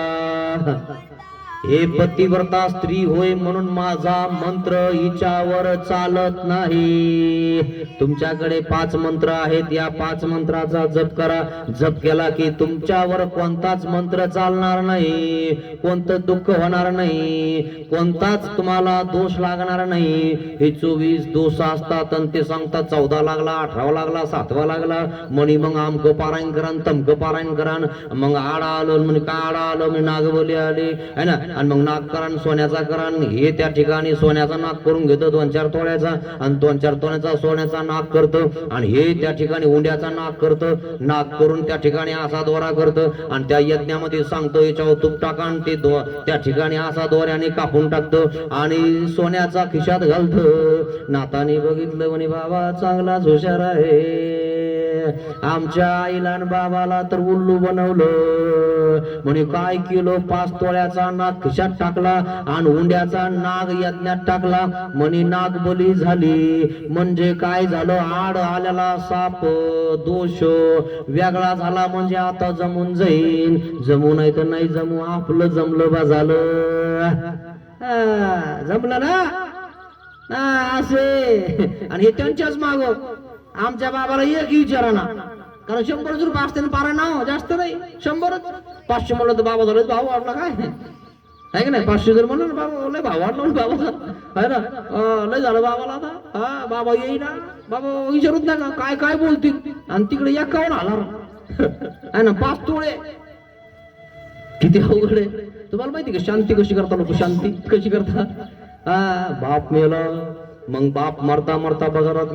हे पतिव्रता स्त्री होय म्हणून माझा मंत्र हिच्यावर चालत नाही. तुमच्याकडे 5 मंत्र आहेत, या 5 मंत्राचा जप करा. जप केला की तुमच्यावर कोणताच मंत्र चालणार नाही, कोणतं दुःख होणार नाही, कोणताच तुम्हाला दोष लागणार नाही. हे 24 दोष असतात आणि ते सांगतात 14 लागला, 18 लागला, 7 लागला म्हणे. मग आमकं पारायण करा, तमकं पारायण करा. मग आडा आलो म्हणजे का आडा आलो मी नागबली आली, है ना? आणि मग नाक करा, सोन्याचा करा. हे त्या ठिकाणी सोन्याचा नाक करून घेतो 2-4 तोळ्याचा, आणि 2-4 तोळ्याचा सोन्याचा नाक करतो. आणि हे त्या ठिकाणी उंड्याचा नाक करतं. नाक करून त्या ठिकाणी असा दोरा करतं, आणि त्या यज्ञामध्ये सांगतो याच्यावर तूप टाका, आणि ते त्या ठिकाणी असा दोऱ्याने कापून टाकतं आणि सोन्याचा खिशात घालतं. नाताने बघितलं म्हणे बाबा चांगलाच हुशार आहे. आमच्या आईला आणि बाबाला तर उल्लू बनवलं म्हणे. काय केलं? 5 तोळ्याचा नाग खिशात टाकला आणि उंड्याचा नाग यज्ञात टाकला म्हणे. नाग बली झाली म्हणजे काय झालं? आड आलेला साप दोष वेगळा झाला म्हणजे आता जमून जाईल. जमू नाही तर नाही जमू, आपलं जमलं बा झालं. जमलं ना असे. आणि हे त्यांच्याच माग आमच्या बाबाला एक विचारा ना, कारण 100 रुपये असते ना पारा नाव जास्त नाही, 100च. 500 म्हणलं तर बाबा झालं भाव वाढला काय आहे की नाही. 500 जर म्हणलं ना बाबा लय भाव वाढला बाबाचा आहे ना, लय झालं बाबाला आता. हा बाबा येईना, बाबा विचारूच नका काय काय बोलतील. आणि तिकडे 51 आहे ना, 5 तोळे. किती अवघड आहे. तुम्हाला माहिती का शांती कशी करता लोक, शांती कशी करता. बाप मेला, मग बाप मरता मरता बाजारात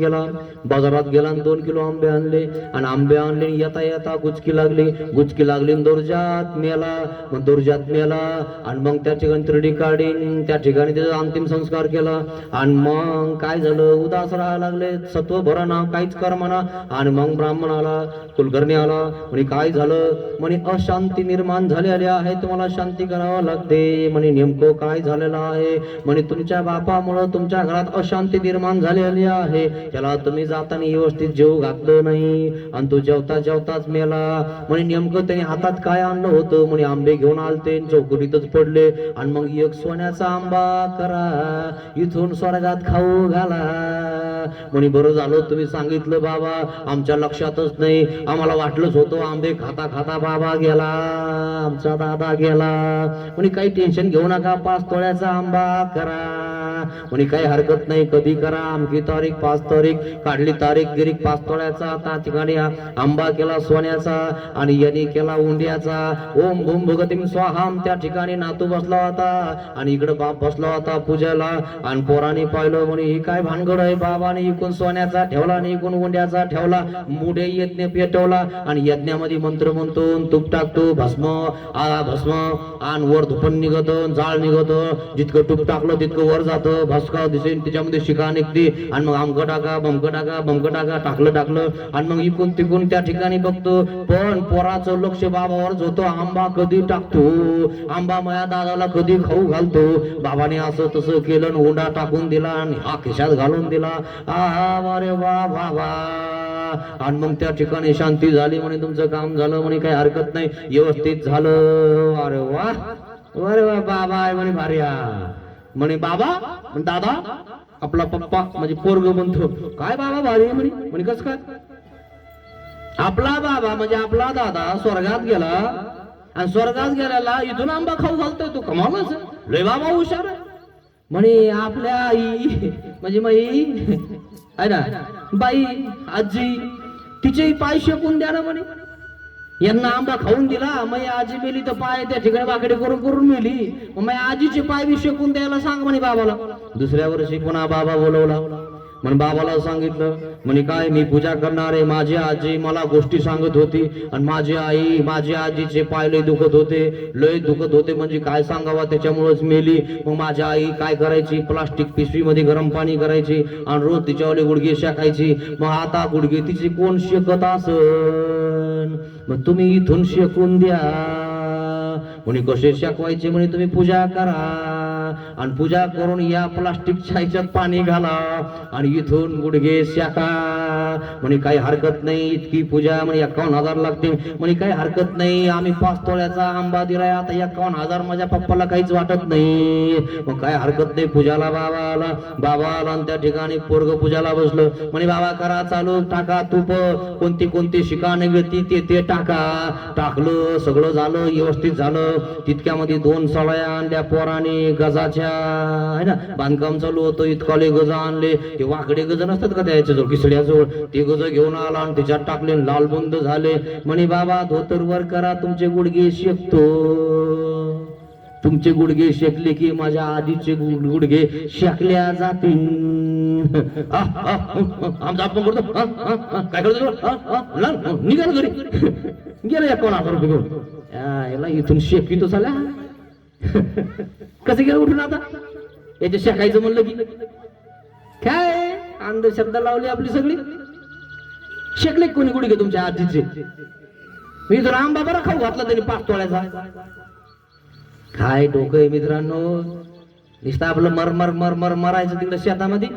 गेला आणि 2 किलो आंबे आणले. आणि आंबे आणले, येता येता गुचकी लागली दोरजात मेला. मग दोरजात मेला आणि मग त्या ठिकाणी त्रिडी काढीन, त्या ठिकाणी त्याचा अंतिम संस्कार केला. आणि मग काय झालं, उदास राहायला लागले, सत्व भरा ना, काहीच कर म्हणा. आणि मग ब्राह्मण आला, कुलकर्णी आला, म्हणे काय झालं, म्हणे अशांती निर्माण झालेली आहे, तुम्हाला शांती करावं लागते. म्हणे नेमकं काय झालेलं आहे, म्हणे तुमच्या बापामुळं तुमच्या घरात अशांती निर्माण झालेली आहे, त्याला तुम्ही जाताना व्यवस्थित जेव घातलं नाही आणि तो जेवताच मेला. म्हणे नेमकं त्याने हातात काय आणलं होतं, म्हणे आंबे घेऊन आलते, चौकटीतच पडले. आणि मग एक सोन्याचा आंबा करा, इथून स्वर्गात खाऊ घाला. म्हणे बरं झालं तुम्ही सांगितलं बाबा, आमच्या लक्षातच नाही, आम्हाला वाटलंच होतं आंबे खाता खाता बाबा गेला, आमचा दादा गेला. म्हणे काही टेन्शन घेऊ नका, 5 तोळ्याचा आंबा करा. म्हणे काही हरकत नाही, कधी करा, आमची तारीख 5 तारीख काढली, तारीख गिरीक 5 तोळ्याचा. त्या ठिकाणी आंबा केला सोन्याचा आणि याने केला उंड्याचा. ओम भूम भगतीम स्वाहाम. त्या ठिकाणी नातू बसला होता आणि इकडे बाप बसला होता पूजेला. आणि पोराने पाहिलं, म्हणे ही काय भानगड आहे, बाबाने इकून सोन्याचा ठेवला आणि इकून उंड्याचा ठेवला. मुडे यज्ञ पेटवला आणि यज्ञामध्ये मंत्र म्हणतो, तूप टाकतो, भस्म आणि वर धुपण निघत, जाळ निघत, जितकं तूप टाकलं तितकं वर जातं, भस्का दिसेल, त्याच्यामध्ये शिका निघते. आणि मग आमकं टाका बमकं टाका टाकलं. आणि मग इकून तिकून त्या ठिकाणी बघतो, पण पोराचं लक्ष बाबावरच होतं, आंबा कधी टाकतो, आंबा माया दादाला कधी खाऊ घालतो. बाबाने असं तसं केलं, उंडा टाकून दिला आणि हा खिशात घालून दिला. अरे वा बाबा. आणि मग त्या ठिकाणी शांती झाली. म्हणे तुमचं काम झालं, म्हणे काही हरकत नाही, व्यवस्थित झालं. अरे वा बाबा आहे म्हणे भार्या. म्हणे बाबा दादा आपला पप्पा म्हणजे पोरग म्हणतो, काय बाबा भारी आहे म्हणे कस काय. आपला बाबा म्हणजे आपला दादा स्वर्गात गेला आणि स्वर्गात गेल्याला इथून आंबा खाऊ घालतोय, तो कमालच लय बाबा हुशार आहे. म्हणे आपल्या आई म्हणजे माई आहे ना, बाई आजी, तिचे पाय शेकून द्या ना म्हणे. यांना आंबा खाऊन दिला, मग आजी मेली तर पाय त्या ठिकाणी वाकडे करून मेली, मग आजीचे पाय बी शेकून द्यायला सांग म्हणे बाबाला. दुसऱ्या वर्षी पुन्हा बाबा बोलवला. म्हणे बाबाला सांगितलं, म्हणे काय मी पूजा करणार आहे, माझी आजी मला गोष्टी सांगत होती आणि माझी आई माझी आजीचे पाय लय दुखत होते म्हणजे काय सांगावा, त्याच्यामुळेच मेली. मग माझी आई काय करायची, प्लास्टिक पिशवीमध्ये गरम पाणी करायची आणि रोज तिच्यावाले गुडघे शेकायची. मग आता गुडघे तिचे कोण शेकत असन, मग तुम्ही इथून शेकून द्या. म्हणे कसे शेकवायचे, म्हणे तुम्ही पूजा करा आणि पूजा करून या प्लास्टिकच्या ह्याच्यात पाणी घाला आणि इथून गुडघे शेका. म्हणे काही हरकत नाही, इतकी पूजा म्हणे 51,000 लागते. म्हणे काही हरकत नाही, आम्ही 5 तोळ्याचा आंबा दिलाय, आता 51,000 माझ्या पप्पाला काहीच वाटत नाही. मग काय हरकत नाही, पूजाला बाबा आला आणि त्या ठिकाणी पोरग पूजाला बसलं. म्हणे बाबा करा चालू, टाका तूप, कोणती शिका निघती ते टाकलं, सगळं झालं, व्यवस्थित झालं. तितक्यामध्ये 2 सळ्या आणल्या पोराने गजाच्या, आहे ना, बांधकाम चालू होतं, इतकाले गज आणले. ते वाकडे गज नसतात का त्याच्याजवळ किसड्याजवळ, ते गज घेऊन आला आणि त्याच्यात टाकले, लाल बंद झाले. म्हणे बाबा धोतरवर करा, तुमचे गुडघे शेकतो. तुमचे गुडघे शेकले की माझ्या आधीचे गुडघे शेकल्या जातील. आमचा आपण करतो काय करतो, निघाल घरी गेला 51,000 रुपये घेऊन. याला इथून शेकी तो झाला. कसं गेलं उठून आता, याच्या शेकायचं म्हणलं की काय अंधश्रद्धा लावली आपली सगळी. शेकले कोणी गुडघे तुमच्या आजीचे. मी तर आंबा बरा खाऊ घातला त्यांनी 5 तोळ्याचा. काय डोकं आहे मित्रांनो, नुसतं आपलं मर मरायचं तिकडे शेतामध्ये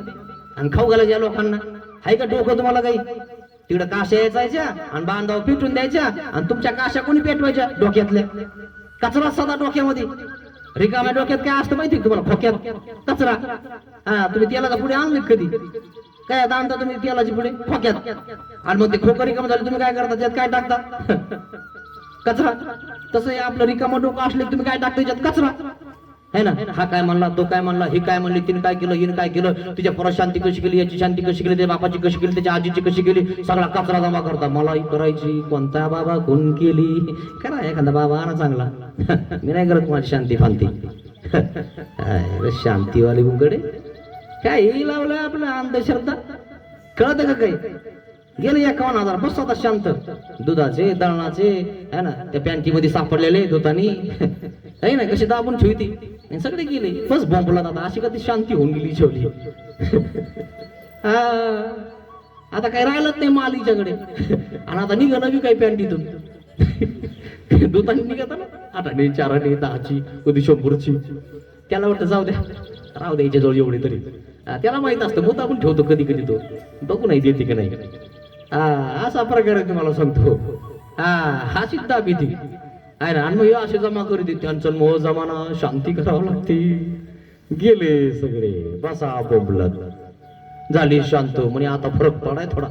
आणि खाऊ घालायचं या लोकांना. हाय का डोकं तुम्हाला काही. तिकडे काशा यायच्या आणि बांधाव पेटून द्यायच्या आणि तुमच्या काशा कोणी पेटवायच्या डोक्यातल्या. कचरा सदा डोक्यामध्ये. रिकाम्या डोक्यात काय असतं माहिती तुम्हाला? खोक्यात कचरा. हा, तुम्ही तेलाचा पुढे आणले कधी? काय आता आणता तुम्ही तेलाची पुढे खोक्यात, आणि मग ते खोकं रिकामं झालं तुम्ही काय करता? त्यात काय टाकता? कचरा. तसं हे आपलं रिकामं डोकं असले तुम्ही काय टाकता? त्याच्यात कचरा है ना. हा काय म्हणला, तो काय म्हणला, ही काय म्हणली, तिने काय केलं, हिने काय केलं, तिच्या परत शांती कशी केली, याची शांती कशी केली, त्या बापाची कशी केली, त्याच्या आजीची कशी केली, सगळा कचरा जमा करता. मलाही करायची, कोणता बाबा कोण केली, करा एखादा बाबा आणा चांगला. मी नाही करत माझी शांती फांती. शांतीवाली उघडे काय हे लावलंय आपलं अंधश्रद्धा, कळत का काही? गेले 51,000, बस आता शांत. दुधाचे, दळणाचे है ना, त्या पॅन्टीमध्ये सापडलेले दुधानी आहे ना, कशी दाबून ठेवती, सगळे गेले. बस बॉम्बला दादा, अशी कधी शांती होऊन गेली शेवटी. आता काही राहिलंच नाही माल हिच्याकडे. आणि आता निघा नवी काही पॅन्टीतून दुधानी निघत ना, 8 4 10ची, कधी 100ची. त्याला वाटतं जाऊ द्या, राहू द्या हिच्या जवळ एवढे तरी. त्याला माहित असतं मग आपण ठेवतो कधी कधी, तो बघू नाही देते की नाही. असा प्रकार आहे तुम्हाला सांगतो. हा सिद्धा भीती आहे ना. आणि मग असे जमा करू दे, त्यांचं मोह जमाना, शांती करावं लागते. गेले सगळे, बसा बोंबलत. झाली शांत म्हणे आता फरक पडाय थोडा.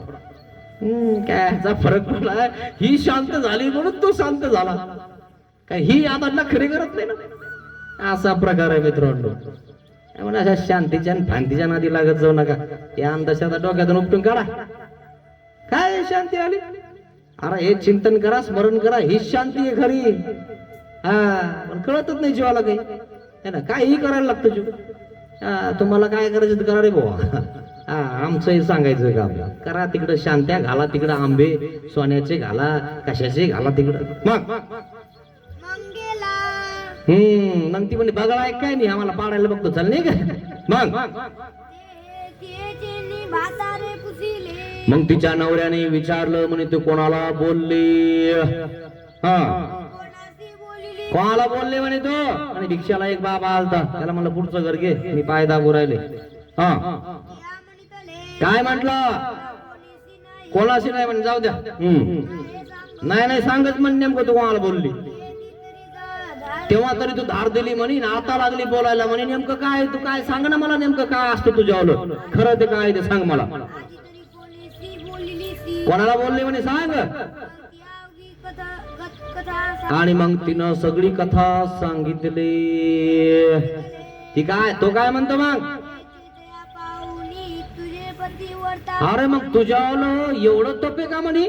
काय फरक पडलाय? ही शांत झाली म्हणून तो शांत झाला काय? ही आता नखरे करत नाही ना. असा प्रकार आहे मित्रांनो. म्हणून अशा शांतीच्या आणि फांतीच्या नादी लागत जाऊ नका. या अंधश्रद्धा डोक्यातून उपटून काढा. काय शांती आली? अरे हे चिंतन करा, स्मरण करा, हीच शांती आहे खरी. पण कळतच नाही जीवाला काही है ना. काहीही करायला लागतं जीव. तुम्हाला काय करायचं करा रे भावा. आमचं हे सांगायचं का आपल्याला? करा तिकडं शांत्या, घाला तिकडं आंबे सोन्याचे, घाला कशाचे घाला तिकडं. मग मग ती म्हणजे बघा आहे काय नाही, आम्हाला पाडायला बघतो चल नाही का. मग तिच्या नवऱ्याने विचारलं म्हणे तू कोणाला बोलली? कोणाला बोलले म्हणे तो? आणि भिक्षाला एक बाबा आलता, त्याला म्हणलं पुढचं घर घे, मी पाय दाबू राहिले. काय म्हटलं? कोणाशी नाही म्हणे, जाऊ द्या. नाही सांगत म्हणे नेमकं तू कोणाला बोलली. तेव्हा तरी तू धार दिली म्हणे, आता लागली बोलायला म्हणे. नेमकं काय? तू काय सांग ना मला, नेमकं काय असतं तुझ्यावर? खरं ते काय ते सांग मला. कोणाला बोलले म्हणे सांग. आणि मग तिनं सगळी कथा सांगितली. ती काय, तो काय म्हणतो मग? अरे मग तुझ्यावर एवढं तप आहे का म्हणे,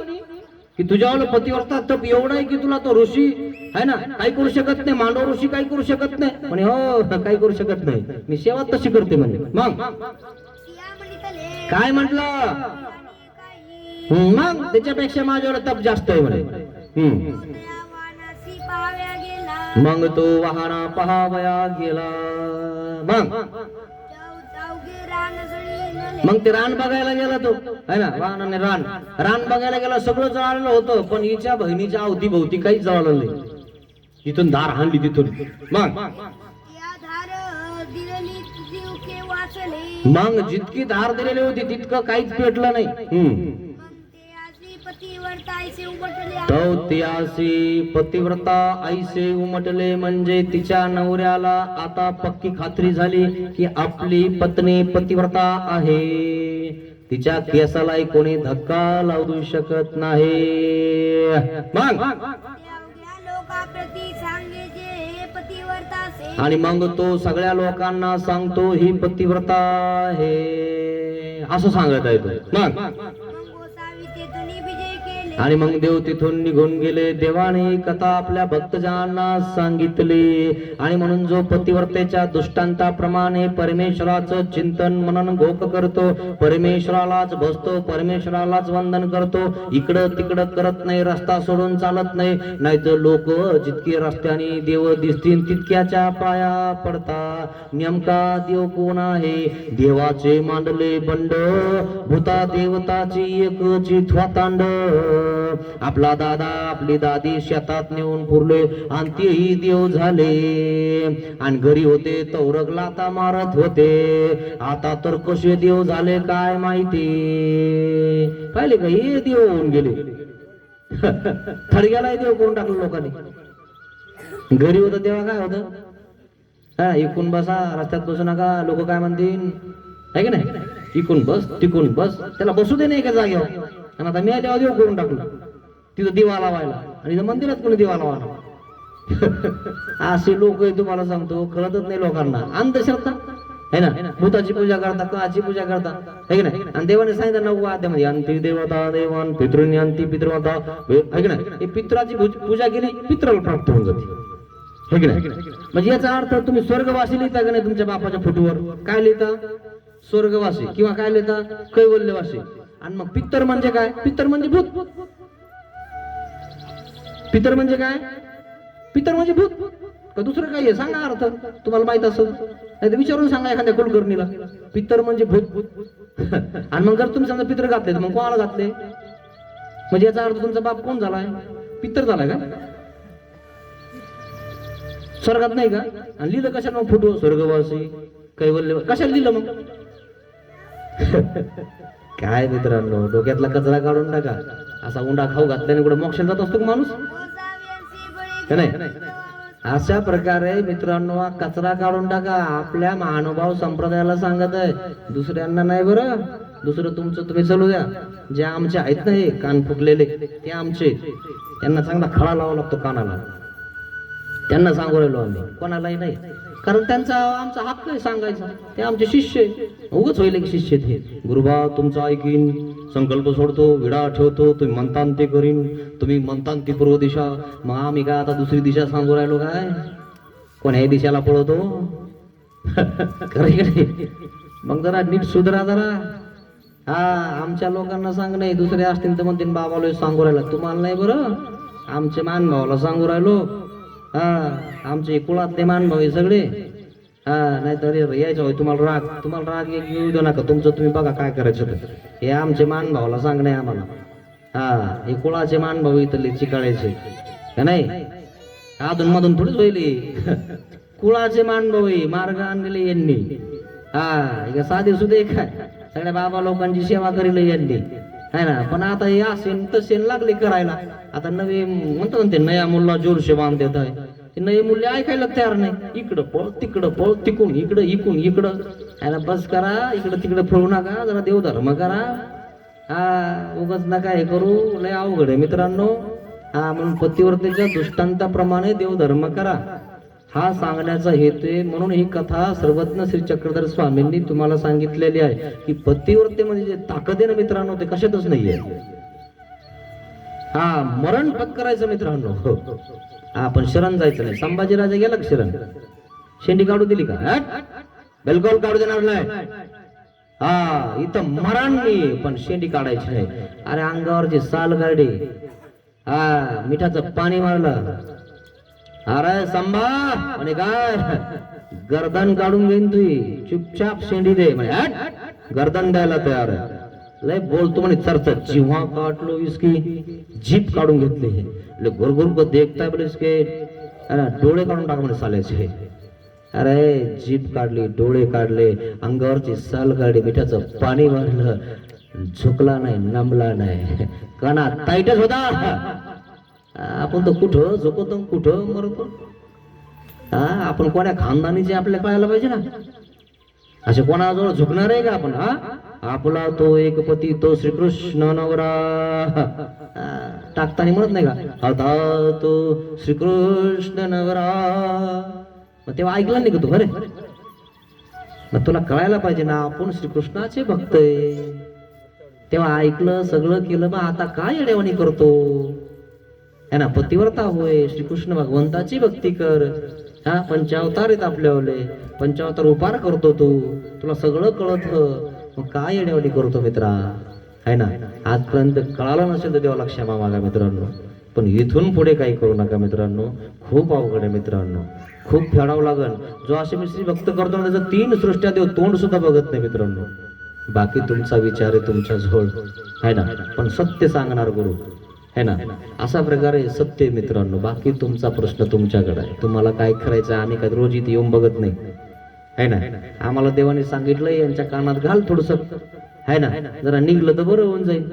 की तुझ्यावर पतिव्रता तप एवढं आहे की तुला तो ऋषी है ना काही करू शकत नाही, मांडव ऋषी काही करू शकत नाही म्हणे. हो काही करू शकत नाही, मी सेवा तशी करते म्हणे. मग काय म्हटलं? मग त्याच्यापेक्षा माझ्यावर तप जास्त आहे म्हणे. मग तो वाहना पहावया गेला. मग ते रान बघायला गेला तो है ना, वाहनाने रान बघायला गेला. सगळं जळालेलं होतं, पण हिच्या बहिणीच्या अवतीभोवती काहीच जळालं नाही. तिथून धार हाणली तिथून. मग जितकी धार दिलेली होती तितकं काहीच पेटलं नाही. त्यासी पतिव्रता ऐसे उमटले, म्हणजे तिच्या नवऱ्याला आता पक्की खात्री झाली की आपली पत्नी पतिव्रता आहे. तिच्या केसालाही कोणी धक्का लावू शकत नाही. मग आणि मग तो सगळ्या लोकांना सांगतो ही पतिव्रता आहे असं सांगत आहे तो. मग आणि मग देव तिथून निघून गेले. देवाने कथा आपल्या भक्तजनांना सांगितली. आणि म्हणून जो पतिव्रतेच्या दृष्टांताप्रमाणे परमेश्वराचं चिंतन मनन गोक करतो, परमेश्वरालाच भजतो, परमेश्वरालाच वंदन करतो, इकडं तिकडं करत नाही, रस्ता सोडून चालत नाही, नाहीतर लोक जितके रस्त्याने देव दिसतील तितक्याच्या पाया पडता. नेमका देव कोण आहे? देवाचे मांडले बंड, भूता देवताची एकची थ्वातांड. आपला दादा आपली दादी शेतात नेऊन पुरले आणि तेही देव झाले. आणि घरी होते तौरक लाता मारत होते, आता तर कसे देव झाले काय माहिती. पाहिले का हे देव होऊन गेले. थडग्याला देव कोण टाकलं लोकांनी. घरी होतं तेव्हा काय होतं? हा इकून बसा, रस्त्यात बसू नका, लोक काय म्हणतील आहे की नाही. इकून बस तिकून बस, त्याला बसू दे नाही एका जागेवर. आणि आता मी आल्यावर देव करून टाकलं तिथं दिवा लावायला, आणि इथं मंदिरात कोणी दिवा लावायला. असे लोक तुम्हाला सांगतो, कळतच नाही लोकांना. अंधश्रद्धा है ना, भूताची पूजा करता, काची पूजा करता है की नाही. आणि देवाने सांगितलं 9 अध्यायामध्ये, अंती देवता देवान पितृनी अंती पितृमाता है की नाही. हे पित्राची पूजा केली, पित्राला प्राप्त होऊन जाते है की नाही. म्हणजे याचा अर्थ तुम्ही स्वर्गवासी लिहिता का नाही तुमच्या बापाच्या फोटोवर, काय लिहिता स्वर्गवासी, किंवा काय लिहिता कैवल्यवासी. आणि मग पितर म्हणजे काय, पितर म्हणजे भूत. पितर म्हणजे काय, पितर म्हणजे भूत का दुसरं काही आहे सांगा अर्थ, तुम्हाला माहित असेल नाही तर विचारून सांगा एखाद्या कुलकर्णीला. पितर म्हणजे भूत. आणि मग जर तुम्ही समजा पितर घातले तर मग कोणाला घातले, म्हणजे याचा अर्थ तुमचा बाप कोण झालाय, पितर झालाय का, स्वर्गात नाही का. आणि लिहिलं कशाला मग फोटो स्वर्गवासी कैवल्य, कशाला लिहिलं मग. काय मित्रांनो, डोक्यातला कचरा काढून टाका. असा उंडा खाऊ घातल्याने कुठे मोक्षात जात असतो का माणूस, का नाही. अशा प्रकारे मित्रांनो कचरा काढून टाका. आपल्या महानुभाव संप्रदायाला सांगत आहे, दुसऱ्यांना नाही बरं. दुसरं तुमचं तुम्ही चालू द्या. जे आमचे आहेत ना हे कान फुटलेले ते आमचे, त्यांना चांगला खळा लावा लागतो कानाला. त्यांना सांगू राहिलो आम्ही, कोणालाही नाही. कारण त्यांचा आमचा हक्क आहे सांगायचा, ते आमचे शिष्य आहे. उगाच होईल की शिष्य ते. गुरुबा तुमचं ऐकीन, संकल्प सोडतो, विडा ठेवतो, तुम्ही म्हणतान ते करीन, तुम्ही म्हणतान ती पूर्व दिशा. मग आम्ही काय आता दुसरी दिशा सांगू राहिलो काय, कोण्याही दिशेला पळवतो. खरं मग जरा नीट सुधरा जरा. हा आमच्या लोकांना सांग नाही, दुसरे असतील तर म्हणते बाबाला सांगू राहिला, तुम्हाला नाही बरं. आमचे मानभावाला सांगू राहिलो. हा आमचे कुळातले मानभाव आहे सगळे. हा नाही तर यायचं होय तुम्हाला राग येऊ देऊ नका, तुमचं तुम्ही बघा काय करायचं. हे आमचे मानभावाला सांग नाही आम्हाला. हा हे कुळाचे मानभाऊ इथले चिकाळायचे का नाही, अधून मधून थोडीच होईल. कुळाचे मानभाऊ मार्ग आणलेले यांनी. हा साधे सुधे काय सगळ्या बाबा लोकांची सेवा करेल यांनी है ना. पण आता हे असेन तसे लागले करायला. आता नवे म्हणतो ना ते नया मुल्ला जोर शे बांध देत आहे, ते नवे मूल्य ऐकायला तयार नाही. इकडं पळ तिकडं पळ, तिकून इकडं इकून इकडं. याला बस करा, इकडं तिकडं पळू नका, जरा देवधर्म करा. हा उगाच नका हे करू, लय अवघड आहे मित्रांनो. हा म्हणून पतिव्रतेच्या दृष्टांताप्रमाणे देवधर्म करा, हा सांगण्याचा हेतू आहे. म्हणून ही कथा सर्वज्ञ श्री चक्रधर स्वामींनी तुम्हाला सांगितलेली आहे की पतिव्रतेमध्ये जे ताकद आहे ना मित्रांनो, ते कशातच नाहीये. हा मरण पत्करायचं मित्रांनो. आपण शरण जायचं नाही. संभाजीराजा गेला शरण, शेंडी काढू दिली का, बिलकुल काढू देणार नाही. हा इथं मरण नाही, पण शेंडी काढायची नाही. अरे अंगावरची साल गाडी, हा मिठाचं पाणी मारलं, अरे संभा म्हणे काय गर्दन काढून घेईन तुझी, चुपचाप शेंडी दे म्हणे. गर्दन द्यायला तयार आहे. लय बोलतो म्हणे चरचर, जिव्हा काटलो इसकी जीप काढून घेतली, गुरगुर को देखता बोले इसके डोळे काढून टाक म्हणे साल्याचे. अरे जीप काढली, डोळे काढले, अंगावरची साल काढली, मिठाचं पाणी मारलं, झुकला नाही, नमला नाही, कणा टाईटच होता. आपण तर कुठं झोपतो कुठं मरतो. हा आपण कोण्या खानदानीचे आपल्याला कळायला पाहिजे ना. असे कोणाजवळ झुकणार आहे का आपण. हा आपला तो एक पती तो श्रीकृष्ण नवरा, टाकताना म्हणत नाही का आता तो श्रीकृष्ण नवरा. मग तेव्हा ऐकलं नाही का तू, अरे मग तुला कळायला पाहिजे ना आपण श्रीकृष्णाचे भक्त आहे. तेव्हा ऐकलं सगळं केलं, मग आता काय येडेवाणी करतो है ना. पतिव्रता होय, श्रीकृष्ण भगवंताची भक्ती कर. हा पंचावतार आहेत आपल्यावले, पंचावतार उपार करतो तू, तुला सगळं कळत, मग काय येडेवाणी करतो मित्रा है ना. आजपर्यंत कळालं नसेल तर देवाला क्षमा मागा मित्रांनो, पण इथून पुढे काही करू नका मित्रांनो. खूप अवघड आहे मित्रांनो, खूप फेडावं लागल. जो असे मी श्री भक्त करतो ना त्याचं 3 सृष्ट्या देव तोंड सुद्धा बघत नाही मित्रांनो. बाकी तुमचा विचार आहे तुमच्या जवळ है ना, पण सत्य सांगणार गुरु है ना. अशा प्रकारे सत्य मित्रांनो. बाकी तुमचा प्रश्न तुमच्याकडे आहे, तुम्हाला काय करायचं. आम्ही काय रोज इथे येऊन बघत नाही है ना. आम्हाला देवाने सांगितलंय यांच्या कानात घाल थोडस है ना, जरा निघलं तर बरं होऊन जाईल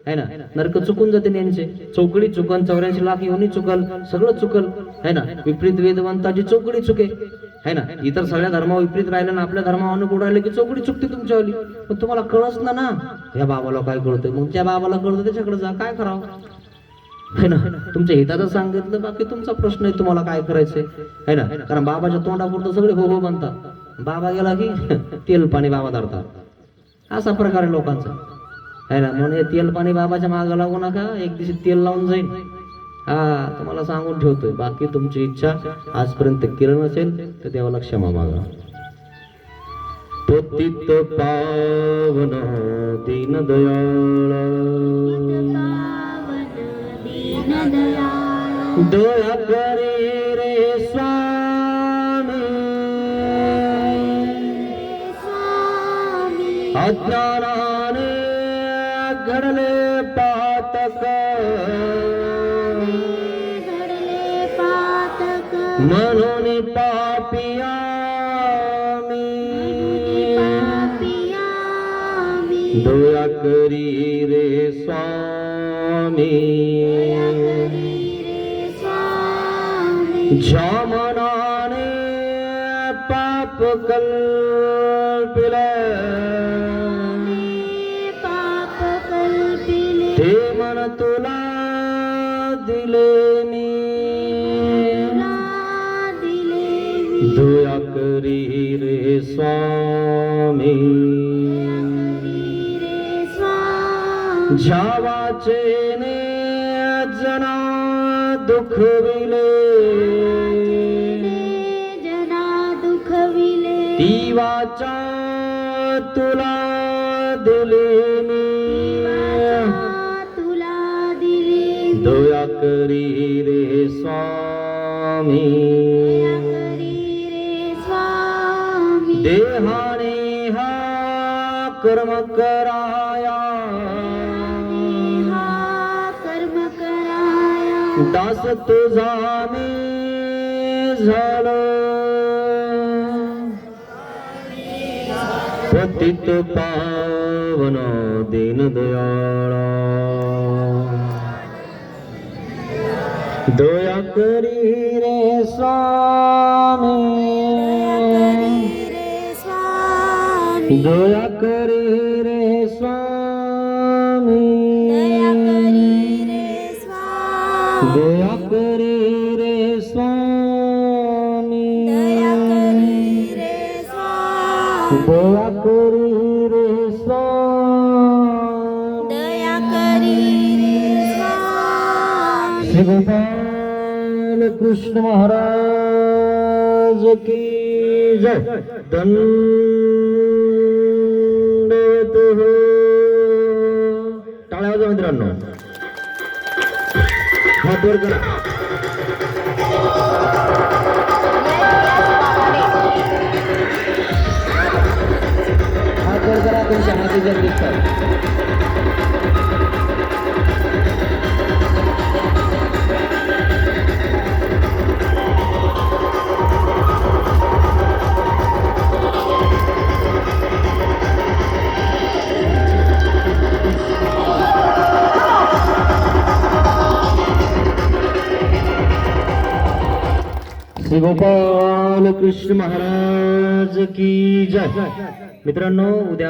है ना. नरक चुकून जाते यांचे, चौकडी चुकन, 84 लाख येऊन चुकल, सगळं चुकल है ना. विपरीत वेदवंताची चौकडी चुके है ना. इतर सगळ्या धर्मावर विपरीत राहिलं ना आपल्या धर्मावर अनुकूल राहिलं की चौकडी चुकते तुमच्यावाली. पण तुम्हाला कळच ना या बाबाला काय कळतंय, मग त्या बाबाला कळतं त्याच्याकडे जा, काय करावं है ना. तुमच्या हितातच सांगितलं, बाकी तुमचा प्रश्न आहे तुम्हाला काय करायचंय है ना. कारण बाबाच्या तोंडापुरतं सगळे हो हो म्हणतात, बाबा गेला की तेल पाणी बाबा धरतात, असा प्रकार आहे लोकांचा है ना. म्हणून हे तेल पाणी बाबाच्या मागं लागू नका, एक दिवशी तेल लावून जाईल. हा तुम्हाला सांगून ठेवतोय, बाकी तुमची इच्छा आजपर्यंत केलं नसेल तर देवाला क्षमा मागा. पतित पावन दीन दयाळा दया करे रे स्वामी, अज्ञानाने घडले पातक, म्हणून पापिया दया करी रे स्वामी. ज्या मनाने पाप कल्पिले ते मन तुला दिले मी, दया करी रे स्वामी. ज्या वाचेने जना दुखविले ती वाचा तुला दिले मी, दया करी रे स्वामी. देहाने हा कर्म कराया दास तुझा मी झालो, पतित पावन दीन दयाळा दया करी रे स्वामी, दया करी रे स्वामी, दया करी रे स्वामी, दया करी रे स्वामी. श्री गोपाल कृष्ण महाराज की जय. दंडवत हो. टाळ्या वाजवा मित्रांनो, हात वर करा. हात वर करा, तुमच्या हाती जर दिसतात. श्री गोपाल कृष्ण महाराज की जय. मित्रांनो, उद्या